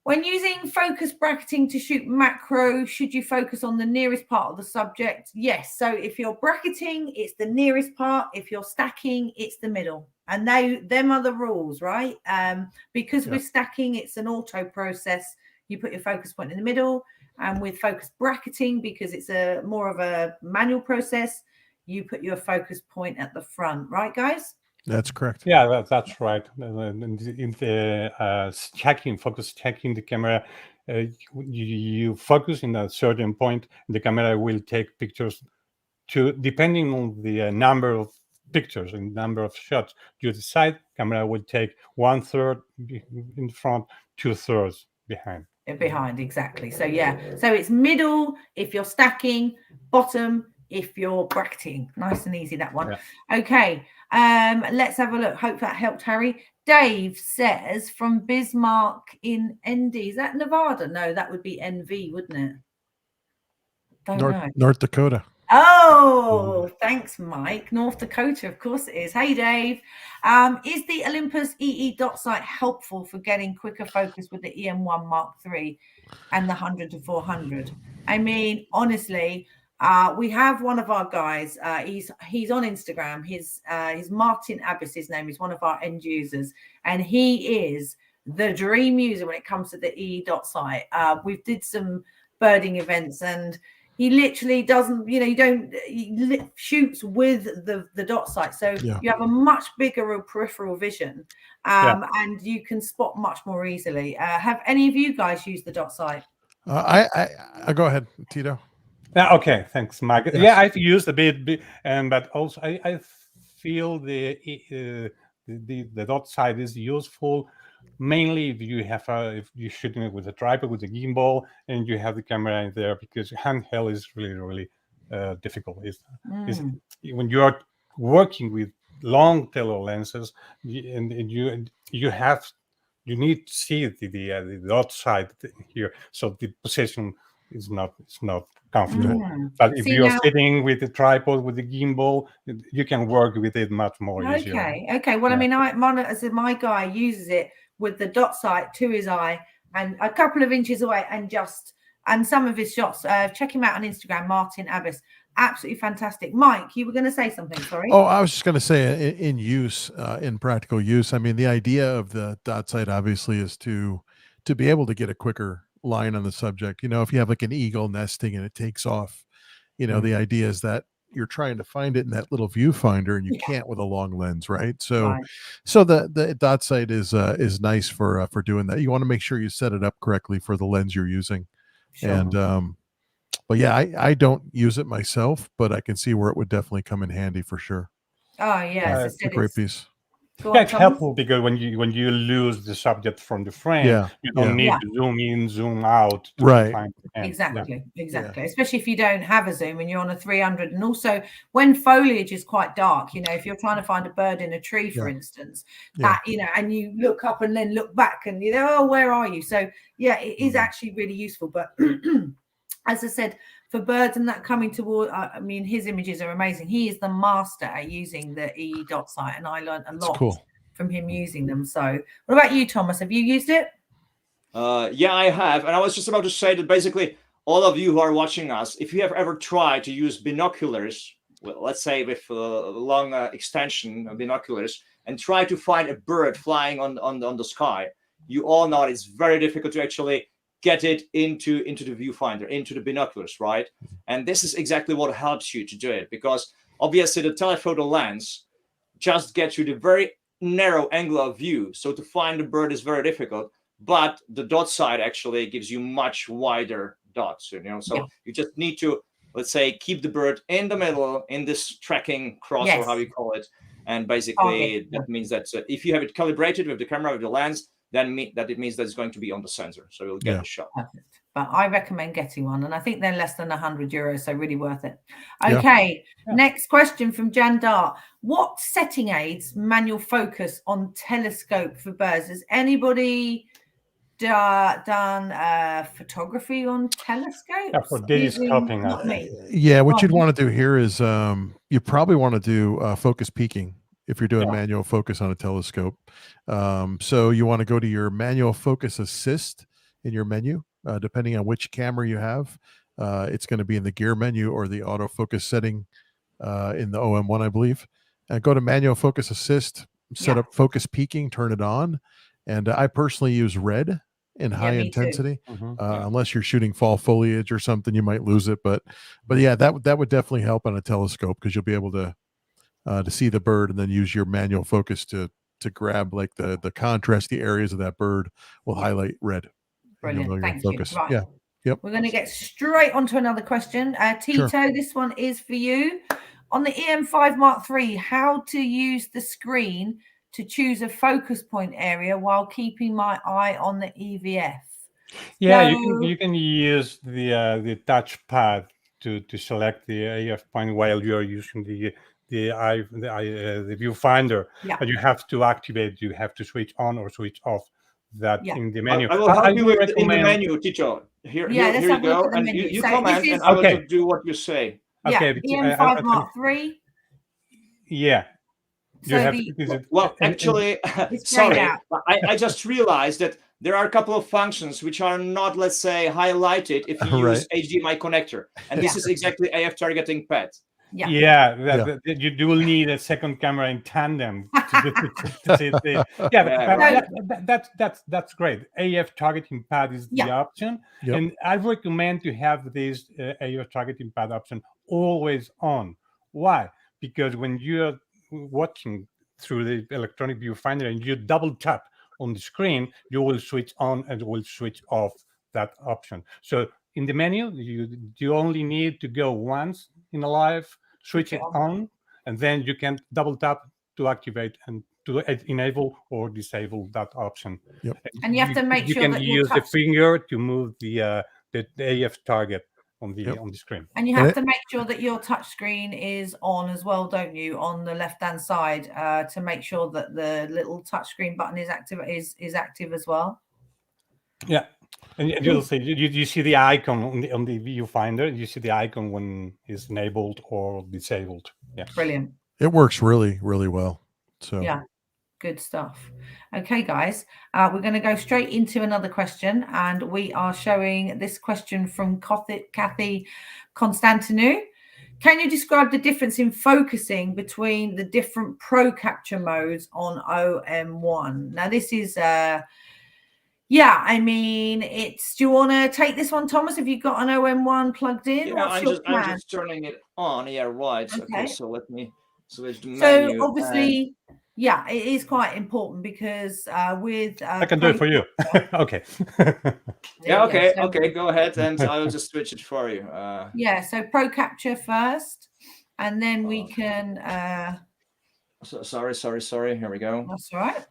When using focus bracketing to shoot macro, should you focus on the nearest part of the subject? Yes. So if you're bracketing, it's the nearest part. If you're stacking, it's the middle. And them are the rules, right? Because with stacking, it's an auto process. You put your focus point in the middle. And with focus bracketing, because it's more of a manual process, you put your focus point at the front, right, guys? That's correct. Yeah, that's right. In the focus checking the camera, you focus in a certain point, the camera will take pictures depending on the number of pictures and number of shots you decide. Camera will take 1/3 in front, 2/3 behind. Exactly. So yeah, so it's middle if you're stacking, bottom if you're bracketing. Nice and easy, that one. Yeah. Okay, let's have a look. Hope that helped, Harry. Dave says from Bismarck in ND. Is that Nevada? No, that would be NV, wouldn't it? Don't know. North Dakota. Oh, thanks, Mike. North Dakota, of course it is. Hey, Dave. Is the Olympus EE dot sight helpful for getting quicker focus with the EM1 Mark III and the 100-400? I mean, honestly, we have one of our guys. He's on Instagram. His Martin Abbas, his name. He's one of our end users, and he is the dream user when it comes to the EE dot sight. We did some birding events, and he literally doesn't, he shoots with the dot sight. So you have a much bigger peripheral vision, and you can spot much more easily. Have any of you guys used the dot sight? I go ahead, Tito. Okay, thanks, Mike. Yes. Yeah, I've used a bit, but also I feel the dot sight is useful. Mainly if you have if you're shooting it with a tripod, with a gimbal, and you have the camera in there, because handheld is really difficult. When you are working with long tele lenses, and you need to see the dot sight here, so the position is not comfortable. But if you're sitting with the tripod, with the gimbal, you can work with it much more easier. Okay. Well, I mean, my guy uses it with the dot sight to his eye and a couple of inches away, and some of his shots. Check him out on Instagram, Martin Abbas. Absolutely fantastic. Mike, you were going to say something, sorry. Oh, I was just going to say in practical use, I mean, the idea of the dot sight obviously is to be able to get a quicker line on the subject. If you have like an eagle nesting and it takes off, the idea is that you're trying to find it in that little viewfinder, and you can't with a long lens, right? So the dot sight is nice for doing that. You want to make sure you set it up correctly for the lens you're using. Sure. And but yeah, I don't use it myself, but I can see where it would definitely come in handy for sure. Oh yeah, it's a great piece. It's helpful because when you lose the subject from the frame, you don't need to zoom in, zoom out. Right. Exactly. Especially if you don't have a zoom and you're on a 300. And also when foliage is quite dark, if you're trying to find a bird in a tree, for instance, that, and you look up and then look back and oh, where are you? So yeah, it is actually really useful. But as I said, for birds and that coming toward, I mean, his images are amazing. He is the master at using the EE dot sight, and I learned a lot from him using them. So what about you, Thomas? Have you used it? Yeah, I have. And I was just about to say that basically all of you who are watching us, if you have ever tried to use binoculars, well, let's say with long extension of binoculars, and try to find a bird flying on the sky, you all know it's very difficult to actually get it into the viewfinder, into the binoculars, right? And this is exactly what helps you to do it, because obviously the telephoto lens just gets you the very narrow angle of view. So to find the bird is very difficult, but the dot sight actually gives you much wider dots, so you just need to, let's say, keep the bird in the middle in this tracking cross, or how you call it. And basically that means that if you have it calibrated with the camera, with the lens, then it means that it's going to be on the sensor, so you'll get the shot. Perfect. But I recommend getting one, and I think they're less than €100, so really worth it. Okay, next question from Jan Dart. What setting aids manual focus on telescope for birds? Has anybody done photography on telescopes? Yeah, for telescoping. What you'd want to do here is you probably want to do focus peaking if you're doing manual focus on a telescope. So you want to go to your manual focus assist in your menu, depending on which camera you have. It's going to be in the gear menu or the autofocus setting in the OM1, I believe. Go to manual focus assist, set up focus peaking, turn it on. And I personally use red. in high me too. intensity. Mhm. Unless you're shooting fall foliage or something, you might lose it. But yeah, that would definitely help on a telescope, because you'll be able to see the bird and then use your manual focus to grab like the contrast, the areas of that bird will highlight red. And you'll Brilliant. know you're in Thank you. focus. Right. Yeah. Yep. We're going to get straight onto another question. Tito, Sure. this one is for you. On the EM5 Mark III, how to use the screen to choose a focus point area while keeping my eye on the EVF? Yeah, So, you can use the touchpad to select the AF point while you are using the viewfinder. yeah. But you have to activate. You have to switch on or switch off that Yeah. in the menu. I will help you would with in the recommend- menu, Tito. Here let's you have a look go, at the and menu. you So comment, this is- and I will Okay. do what you say. Yeah, Okay, EM5 Mark III. Yeah. So Well, actually, it's grayed sorry, out. I just realized that there are a couple of functions which are not, let's say, highlighted if you use HDMI connector, and this is exactly AF targeting pad. Yeah. That you will need a second camera in tandem to see the. That's great. AF targeting pad is the option, and I recommend to have this AF targeting pad option always on. Why? Because when you're watching through the electronic viewfinder and you double tap on the screen, you will switch on and will switch off that option. So in the menu, you only need to go once in a live, switch it on, and then you can double tap to activate and to enable or disable that option. Yep. And you have to make sure that you can use the finger to move the AF target on the screen. And you have to make sure that your touch screen is on as well, don't you, on the left-hand side, to make sure that the little touch screen button is active as well. Yeah. And you'll see you see the icon on the viewfinder. You see the icon when it's enabled or disabled. Yeah, brilliant. It works really, really well. So yeah, good stuff. Okay, guys, we're going to go straight into another question, and we are showing this question from Kathy Constantinou. Can you describe the difference in focusing between the different pro capture modes on OM1? Now, this is yeah, I mean, it's. Do you want to take this one, Thomas? Have you got an OM1 plugged in? Yeah, I'm just turning it on. Yeah, right. Okay, so let me switch the menu. So obviously, yeah, it is quite important because with I can do it for you. Okay. Yeah. Okay. Okay. Go ahead, and I will just switch it for you. Yeah. So pro capture first, and then we can. Sorry. Here we go. That's all right.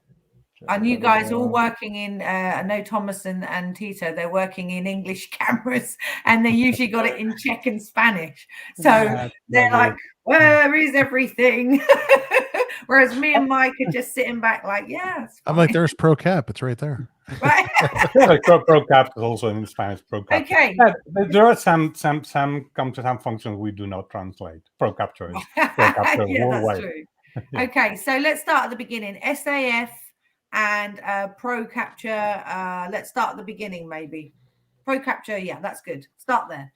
And you guys all working in, I know Thomas and Tito, they're working in English cameras, and they usually got it in Czech and Spanish. So they're like, where is everything? Whereas me and Mike are just sitting back like, yeah. I'm like, there's Pro Cap. It's right there. Right. Pro Cap is also in Spanish. Pro Cap. Okay. There are some functions we do not translate. Pro Capture is Pro Capture worldwide. That's true. Okay, so let's start at the beginning. SAF and pro capture. Let's start at the beginning, maybe. Pro capture, yeah, that's good. Start there.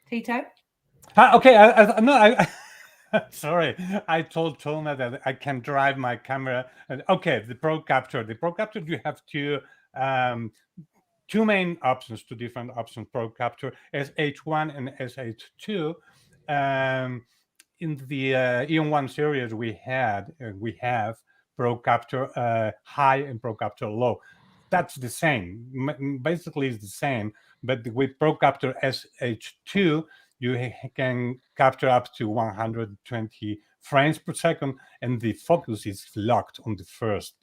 Tito? Okay, sorry. I told Toma that I can drive my camera. Okay, the pro capture. The pro capture, you have two main options, two different options. Pro capture SH1 and SH2. In the EM1 series, we have Pro Capture high and Pro Capture low. That's the same. Basically, it's the same. But with Pro Capture SH2, you can capture up to 120 frames per second, and the focus is locked on the first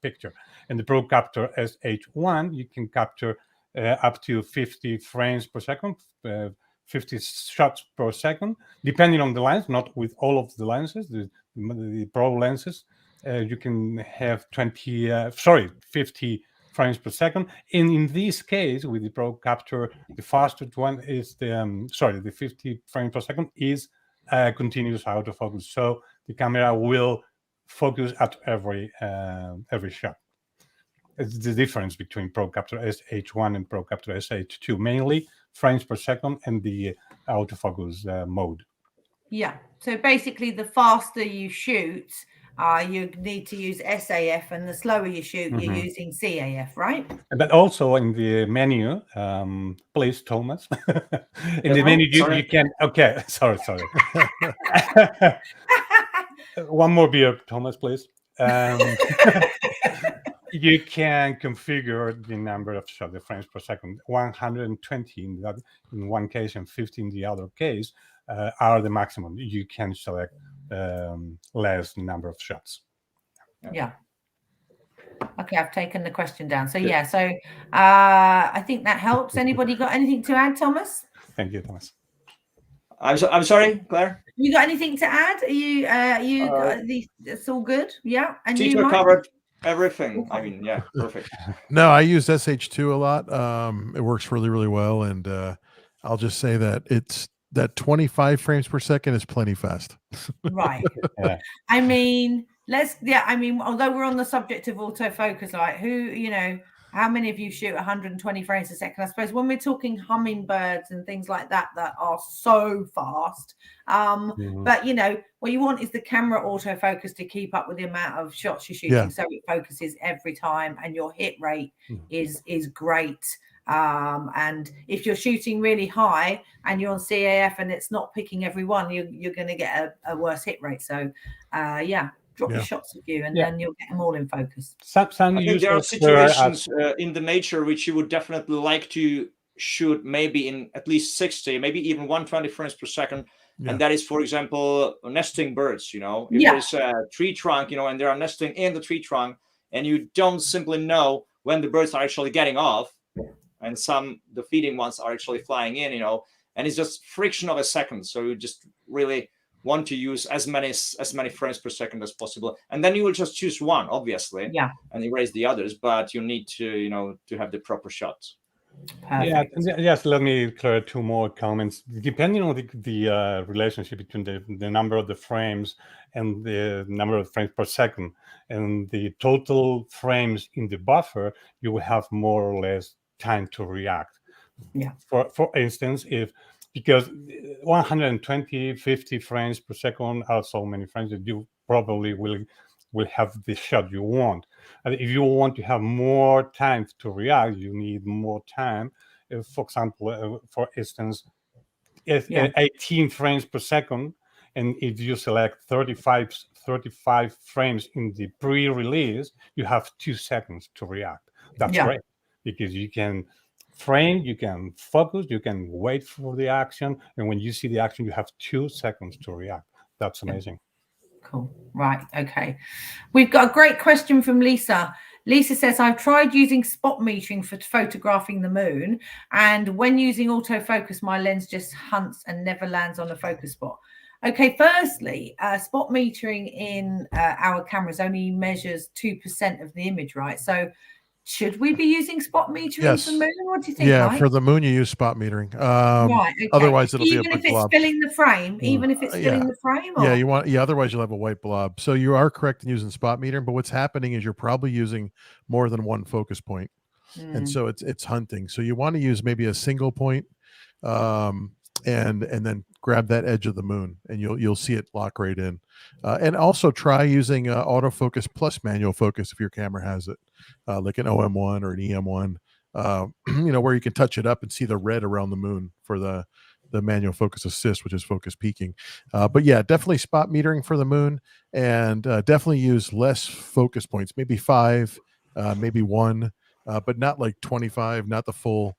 picture. And the Pro Capture SH1, you can capture up to 50 frames per second. 50 shots per second, depending on the lens, not with all of the lenses, the pro lenses. You can have 50 frames per second. And in this case, with the Pro Capture, the fastest one is the 50 frames per second is continuous autofocus. So the camera will focus at every shot. It's the difference between Pro Capture SH1 and Pro Capture SH2, mainly frames per second and the autofocus mode. Yeah. So basically, the faster you shoot, you need to use SAF, and the slower you shoot, you're using CAF, right? But also in the menu, please, Thomas. In the menu, you can. Okay, sorry. One more beer, Thomas, please. You can configure the number of shots, the frames per second. 120 in one case and 50 in the other case are the maximum. You can select less number of shots. Yeah. Okay, I've taken the question down. So yeah, so I think that helps. Anybody got anything to add, Thomas? Thank you, Thomas. I'm sorry, Claire. You got anything to add? Are you got these? It's all good. Yeah, and Tito you covered everything. Okay. I mean, yeah, perfect. No, I use SH2 a lot. It works really, really well, and I'll just say that that 25 frames per second is plenty fast. Right. I mean, although we're on the subject of autofocus, like how many of you shoot 120 frames a second? I suppose when we're talking hummingbirds and things like that are so fast. But what you want is the camera autofocus to keep up with the amount of shots you're shooting, so it focuses every time, and your hit rate is great. And if you're shooting really high and you're on CAF and it's not picking every one, you're going to get a worse hit rate. So drop your shots of you, and then you'll get them all in focus. I think there are situations in the nature which you would definitely like to shoot maybe in at least 60, maybe even 120 frames per second. And that is, for example, nesting birds. If there's a tree trunk, and they are nesting in the tree trunk, and you don't simply know when the birds are actually getting off, and the feeding ones are actually flying in, and it's just friction of a second. So you just really want to use as many frames per second as possible, and then you will just choose one, obviously, and erase the others. But you need to to have the proper shots. Perfect. Yes. Let me clear two more comments. Depending on the relationship between the number of the frames and the number of frames per second and the total frames in the buffer, you will have more or less time to react. For instance, because 120, 50 frames per second are so many frames that you probably will have the shot you want. And if you want to have more time to react, you need more time. For example, for instance, 18 frames per second, and if you select 35 frames in the pre-release, you have 2 seconds to react. That's great, because you can frame, you can focus, you can wait for the action, and when you see the action, you have 2 seconds to react. That's amazing. Cool. Right. Okay. We've got a great question from Lisa. Lisa says, I've tried using spot metering for photographing the moon, and when using autofocus, my lens just hunts and never lands on a focus spot. Okay, firstly, spot metering in our cameras only measures 2% of the image, right? So should we be using spot metering for the moon? What do you think? Yeah, Mike? for the moon, you use spot metering. Right. Okay. Otherwise, it'll be a big even if it's blob. filling the frame. Even if it's filling the frame. Or? Otherwise, you'll have a white blob. So you are correct in using spot metering, but what's happening is you're probably using more than one focus point, and so it's hunting. So you want to use maybe a single point, and then grab that edge of the moon, and you'll see it lock right in. And also try using autofocus plus manual focus if your camera has it, like an OM1 or an EM1, where you can touch it up and see the red around the moon for the manual focus assist, which is focus peaking. But yeah, definitely spot metering for the moon, and definitely use less focus points, maybe 5, maybe 1, but not like 25, not the full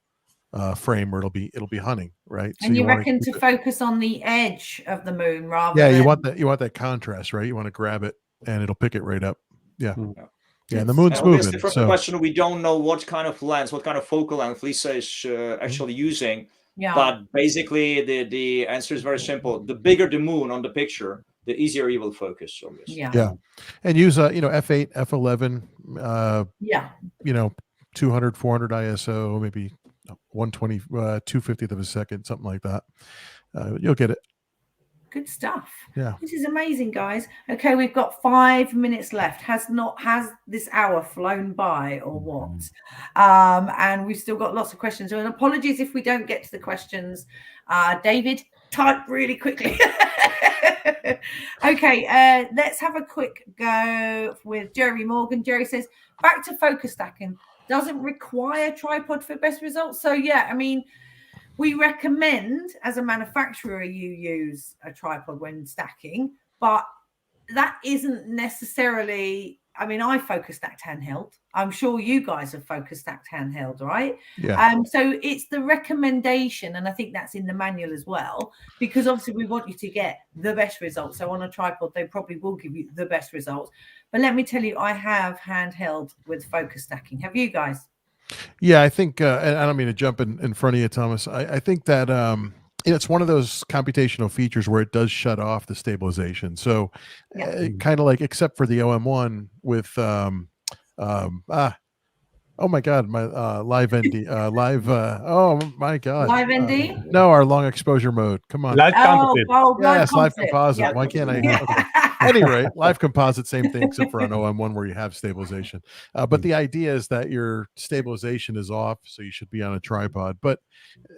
frame where it'll be hunting, right? And so you reckon to focus on the edge of the moon rather than... you want that contrast, right? You want to grab it and it'll pick it right up. And the moon's moving. From the question, we don't know what kind of lens, what kind of focal length Lisa is actually using. But basically the answer is very simple. The bigger the moon on the picture, the easier you will focus, obviously. And use f8, f11, 200, 400 ISO, maybe 120, 250th of a second, something like that. You'll get it. Good stuff. Yeah. This is amazing, guys. Okay, we've got 5 minutes left. Has this hour flown by or what? And we've still got lots of questions. And apologies if we don't get to the questions. David, type really quickly. Okay, let's have a quick go with Jerry Morgan. Jerry says, back to focus stacking. Doesn't require tripod for best results. So yeah, I mean, we recommend as a manufacturer you use a tripod when stacking, but that isn't necessarily. I mean, I focus stacked handheld. I'm sure you guys have focus stacked handheld, right? Yeah. So it's the recommendation, and I think that's in the manual as well, because obviously we want you to get the best results. So on a tripod, they probably will give you the best results. But let me tell you, I have handheld with focus stacking. Have you guys? Yeah, I think, and I don't mean to jump in front of you, Thomas. I think that it's one of those computational features where it does shut off the stabilization. So kind of like, except for the OM1 with, oh my God, my live ND, oh my God. Live ND? No, our long exposure mode. Come on. Live composite. Yes, live composite. Yep. Why can't I? Okay. Anyway, live composite, same thing, except for on OM1 where you have stabilization. But the idea is that your stabilization is off, so you should be on a tripod. But,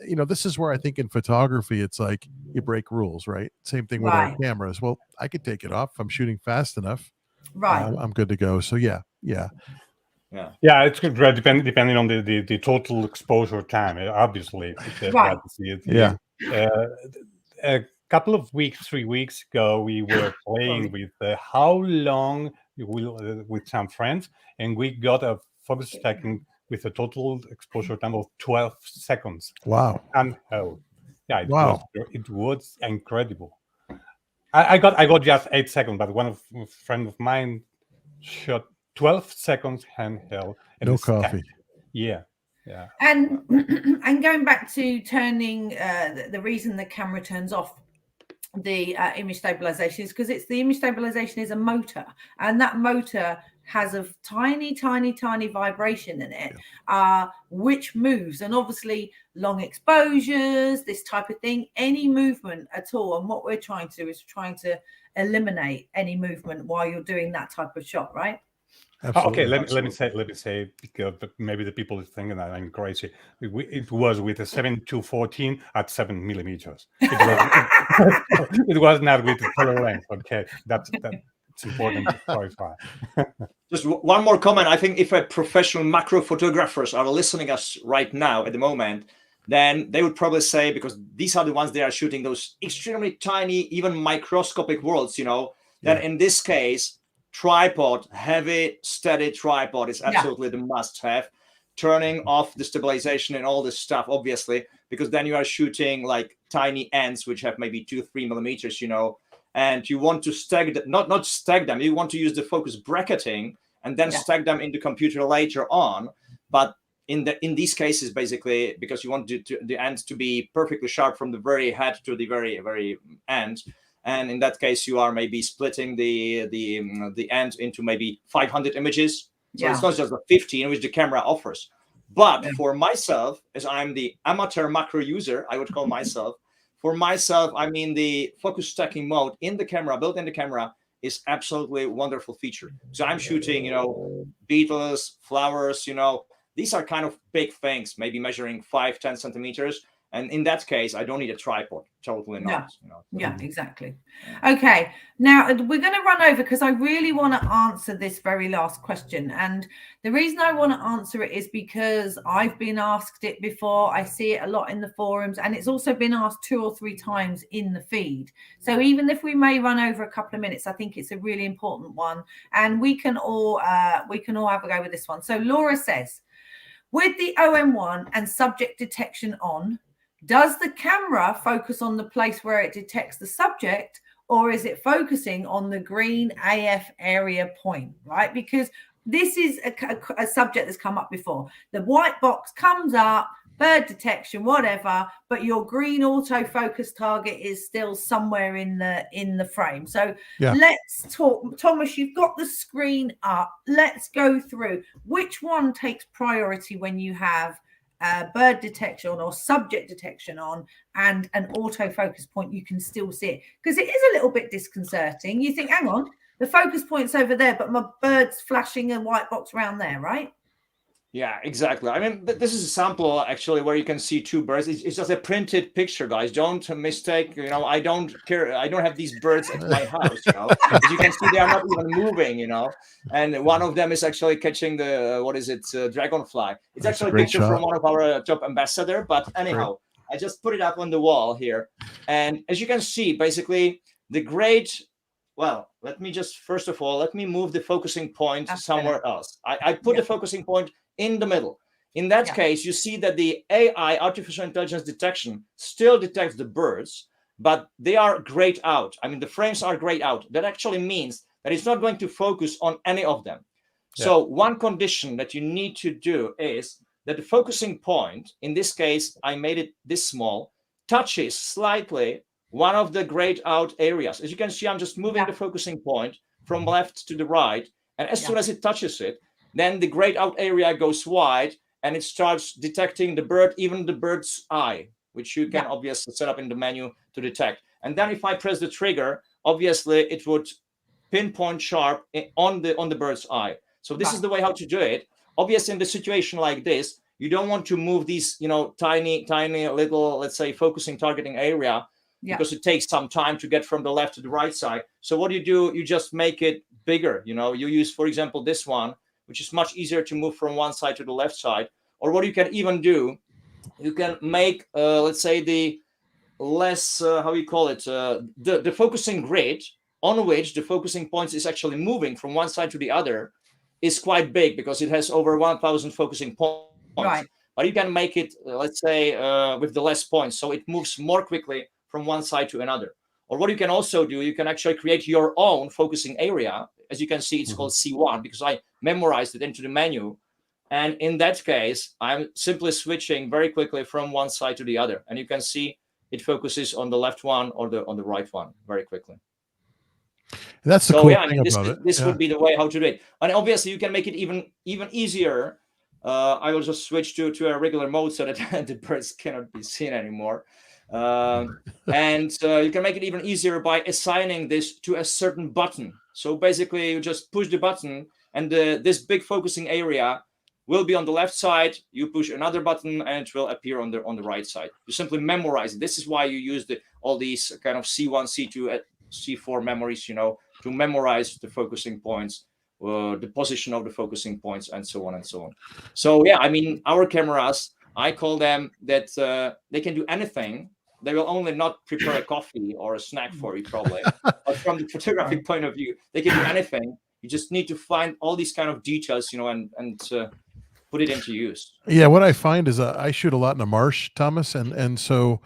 you know, this is where I think in photography, it's like you break rules, right? Same thing with our cameras. Well, I could take it off. I'm shooting fast enough. Right. I'm good to go. So yeah. It's good, depending on the total exposure time. Obviously, Right. Yeah. A couple of weeks, 3 weeks ago, we were playing with how long you will with some friends, and we got a focus stacking with a total exposure time of 12 seconds. Wow. And it was incredible. I got just 8 seconds, but a friend of mine shot 12 seconds handheld. And no coffee. Yeah. And going back to turning, the reason the camera turns off the image stabilization is because the image stabilization is a motor, and that motor has a tiny vibration in it, which moves. And obviously long exposures, this type of thing, any movement at all. And what we're trying to do is trying to eliminate any movement while you're doing that type of shot, right? Absolutely. Okay, let me say, because maybe the people are thinking that I'm crazy. It was with a 7-2-14 at 7 millimeters. It was not with the full length. Okay, that's it's important to clarify. Just one more comment. I think if a professional macro photographers are listening us right now at the moment, then they would probably say, because these are the ones they are shooting those extremely tiny, even microscopic worlds, you know, then in this case, tripod, heavy, steady tripod is absolutely the must-have. Turning off the stabilization and all this stuff, obviously, because then you are shooting like tiny ends, which have maybe 2-3 millimeters, you know, and you want to stack them, not stack them. You want to use the focus bracketing and then stack them in the computer later on. But in these cases, basically, because you want the ends to be perfectly sharp from the very head to the very, very end. And in that case, you are maybe splitting the end into maybe 500 images. So it's not just the 15 which the camera offers. But for myself, as I'm the amateur macro user, I would call myself. For myself, I mean, the focus stacking mode in the camera, built in the camera, is absolutely a wonderful feature. So I'm shooting, you know, beetles, flowers, you know, these are kind of big things, maybe measuring 5-10 centimeters. And in that case, I don't need a tripod. Totally not. You know? Yeah, exactly. Okay. Now we're going to run over because I really want to answer this very last question. And the reason I want to answer it is because I've been asked it before. I see it a lot in the forums, and it's also been asked 2 or 3 times in the feed. So even if we may run over a couple of minutes, I think it's a really important one. And we can all have a go with this one. So Laura says, with the OM1 and subject detection on, does the camera focus on the place where it detects the subject, or is it focusing on the green AF area point, right? Because this is a subject that's come up before. The white box comes up, bird detection, whatever, but your green autofocus target is still somewhere in the frame. So let's talk. Thomas, you've got the screen up. Let's go through. Which one takes priority when you have bird detection or subject detection on and an autofocus point? You can still see it, because it is a little bit disconcerting. You think, hang on, the focus point's over there, but my bird's flashing a white box around there, right? Yeah, exactly. I mean, this is a sample actually where you can see two birds. It's just a printed picture, guys. Don't mistake. You know, I don't care. I don't have these birds at my house. You know, as you can see, they are not even moving. You know, and one of them is actually catching the what is it, dragonfly. It's That's a actually a great picture shot. from one of our top ambassador. But anyhow, I just put it up on the wall here, and as you can see, basically the great. Well, let me just first of all let me move the focusing point somewhere else. I put the focusing point in the middle. In that case, you see that the AI, artificial intelligence detection, still detects the birds, but they are grayed out. I mean, the frames are grayed out. That actually means that it's not going to focus on any of them. So one condition that you need to do is that the focusing point, in this case, I made it this small, touches slightly one of the grayed out areas. As you can see, I'm just moving the focusing point from left to the right. And as soon as it touches it, then the grayed out area goes wide and it starts detecting the bird, even the bird's eye, which you can obviously set up in the menu to detect. And then if I press the trigger, obviously it would pinpoint sharp on the bird's eye. So this is the way how to do it. Obviously, in the situation like this, you don't want to move these, you know, tiny little, let's say, focusing targeting area, because it takes some time to get from the left to the right side. So what you do, you just make it bigger. You know, you use, for example, this one, which is much easier to move from one side to the left side. Or what you can even do, you can make, let's say, the less, how you call it, the focusing grid on which the focusing points is actually moving from one side to the other is quite big, because it has over 1,000 focusing points. Right. But you can make it, let's say, with the less points, so it moves more quickly from one side to another. Or what you can also do, you can actually create your own focusing area. As you can see, it's called C1 because I memorized it into the menu. And in that case, I'm simply switching very quickly from one side to the other. And you can see it focuses on the left one or on the right one very quickly. That's the cool thing I mean, this would be the way how to do it. And obviously, you can make it even easier. I will just switch to a regular mode so that the birds cannot be seen anymore. And you can make it even easier by assigning this to a certain button. So basically, you just push the button, and this big focusing area will be on the left side. You push another button, and it will appear on the right side. You simply memorize it. This is why you use all these kind of C1, C2, C4 memories, you know, to memorize the focusing points, the position of the focusing points, and so on and so on. So yeah, I mean, our cameras, I call them that they can do anything. They will only not prepare a coffee or a snack for you, probably. But from the photographic point of view, they can do anything. You just need to find all these kind of details, you know, and put it into use. Yeah, what I find is I shoot a lot in a marsh, Thomas, and so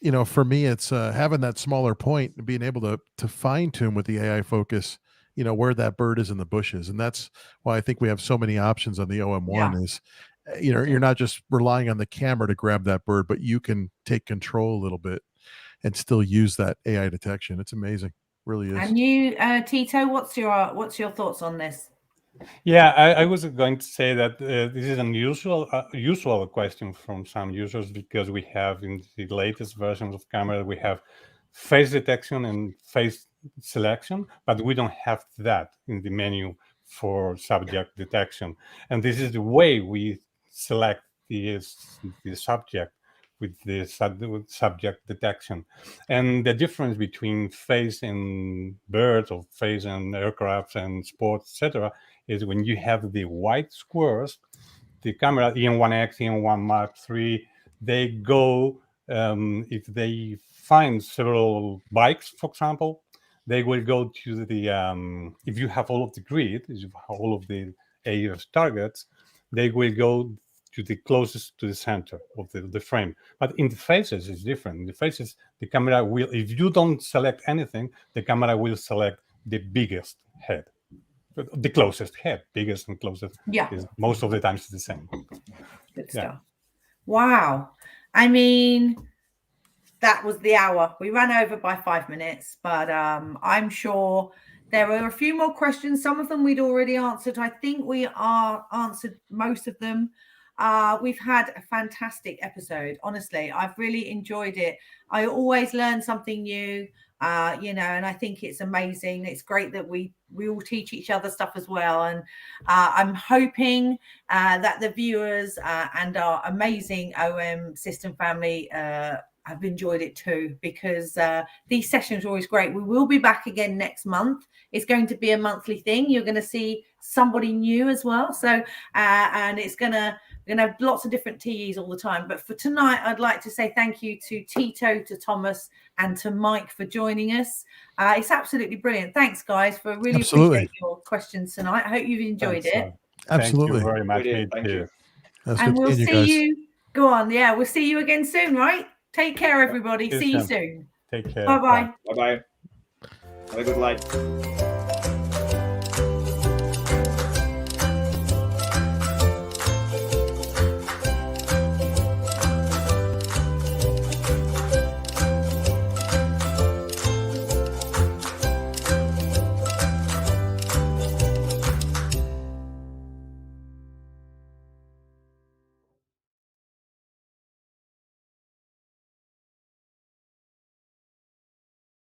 you know, for me, it's having that smaller point and being able to fine tune with the AI focus, you know, where that bird is in the bushes, and that's why I think we have so many options on the OM1. Is you know, you're not just relying on the camera to grab that bird, but you can take control a little bit and still use that AI detection. It's amazing, really is. And you, Tito, what's your thoughts on this? Yeah, I was going to say that this is an usual question from some users, because we have in the latest versions of camera, we have face detection and face selection, but we don't have that in the menu for subject detection. And this is the way we select the subject with the subject detection. And the difference between face and birds, or face and aircrafts and sports, etc., is when you have the white squares, the camera EM1X, EM1 Mark III, they go, if they find several bikes, for example, they will go to the, if you have all of the grid, if you have all of the AF targets, they will go to the closest to the center of the frame. But in the faces, it's different. In the faces, the camera will, if you don't select anything, the camera will select the biggest head. The closest head, biggest and closest. Yeah. Is most of the times the same. Good stuff. Wow. I mean, that was the hour. We ran over by 5 minutes, but I'm sure there were a few more questions. Some of them we'd already answered. I think we answered most of them. We've had a fantastic episode. Honestly, I've really enjoyed it. I always learn something new. And I think it's amazing. It's great that we all teach each other stuff as well. And I'm hoping that the viewers and our amazing OM system family have enjoyed it too, because these sessions are always great. We will be back again next month. It's going to be a monthly thing. You're going to see somebody new as well. So, and we're going to have lots of different TEs all the time. But for tonight, I'd like to say thank you to Tito, to Thomas, and to Mike for joining us. It's absolutely brilliant. Thanks, guys, for really appreciate your questions tonight. I hope you've enjoyed it. Absolutely. Thank you very much. Thank you. That's and good we'll seeing see you guys. you. Go on. Yeah, we'll see you again soon, right? Take care, everybody. See you soon. Take care. Bye-bye. Bye-bye. Have a good night.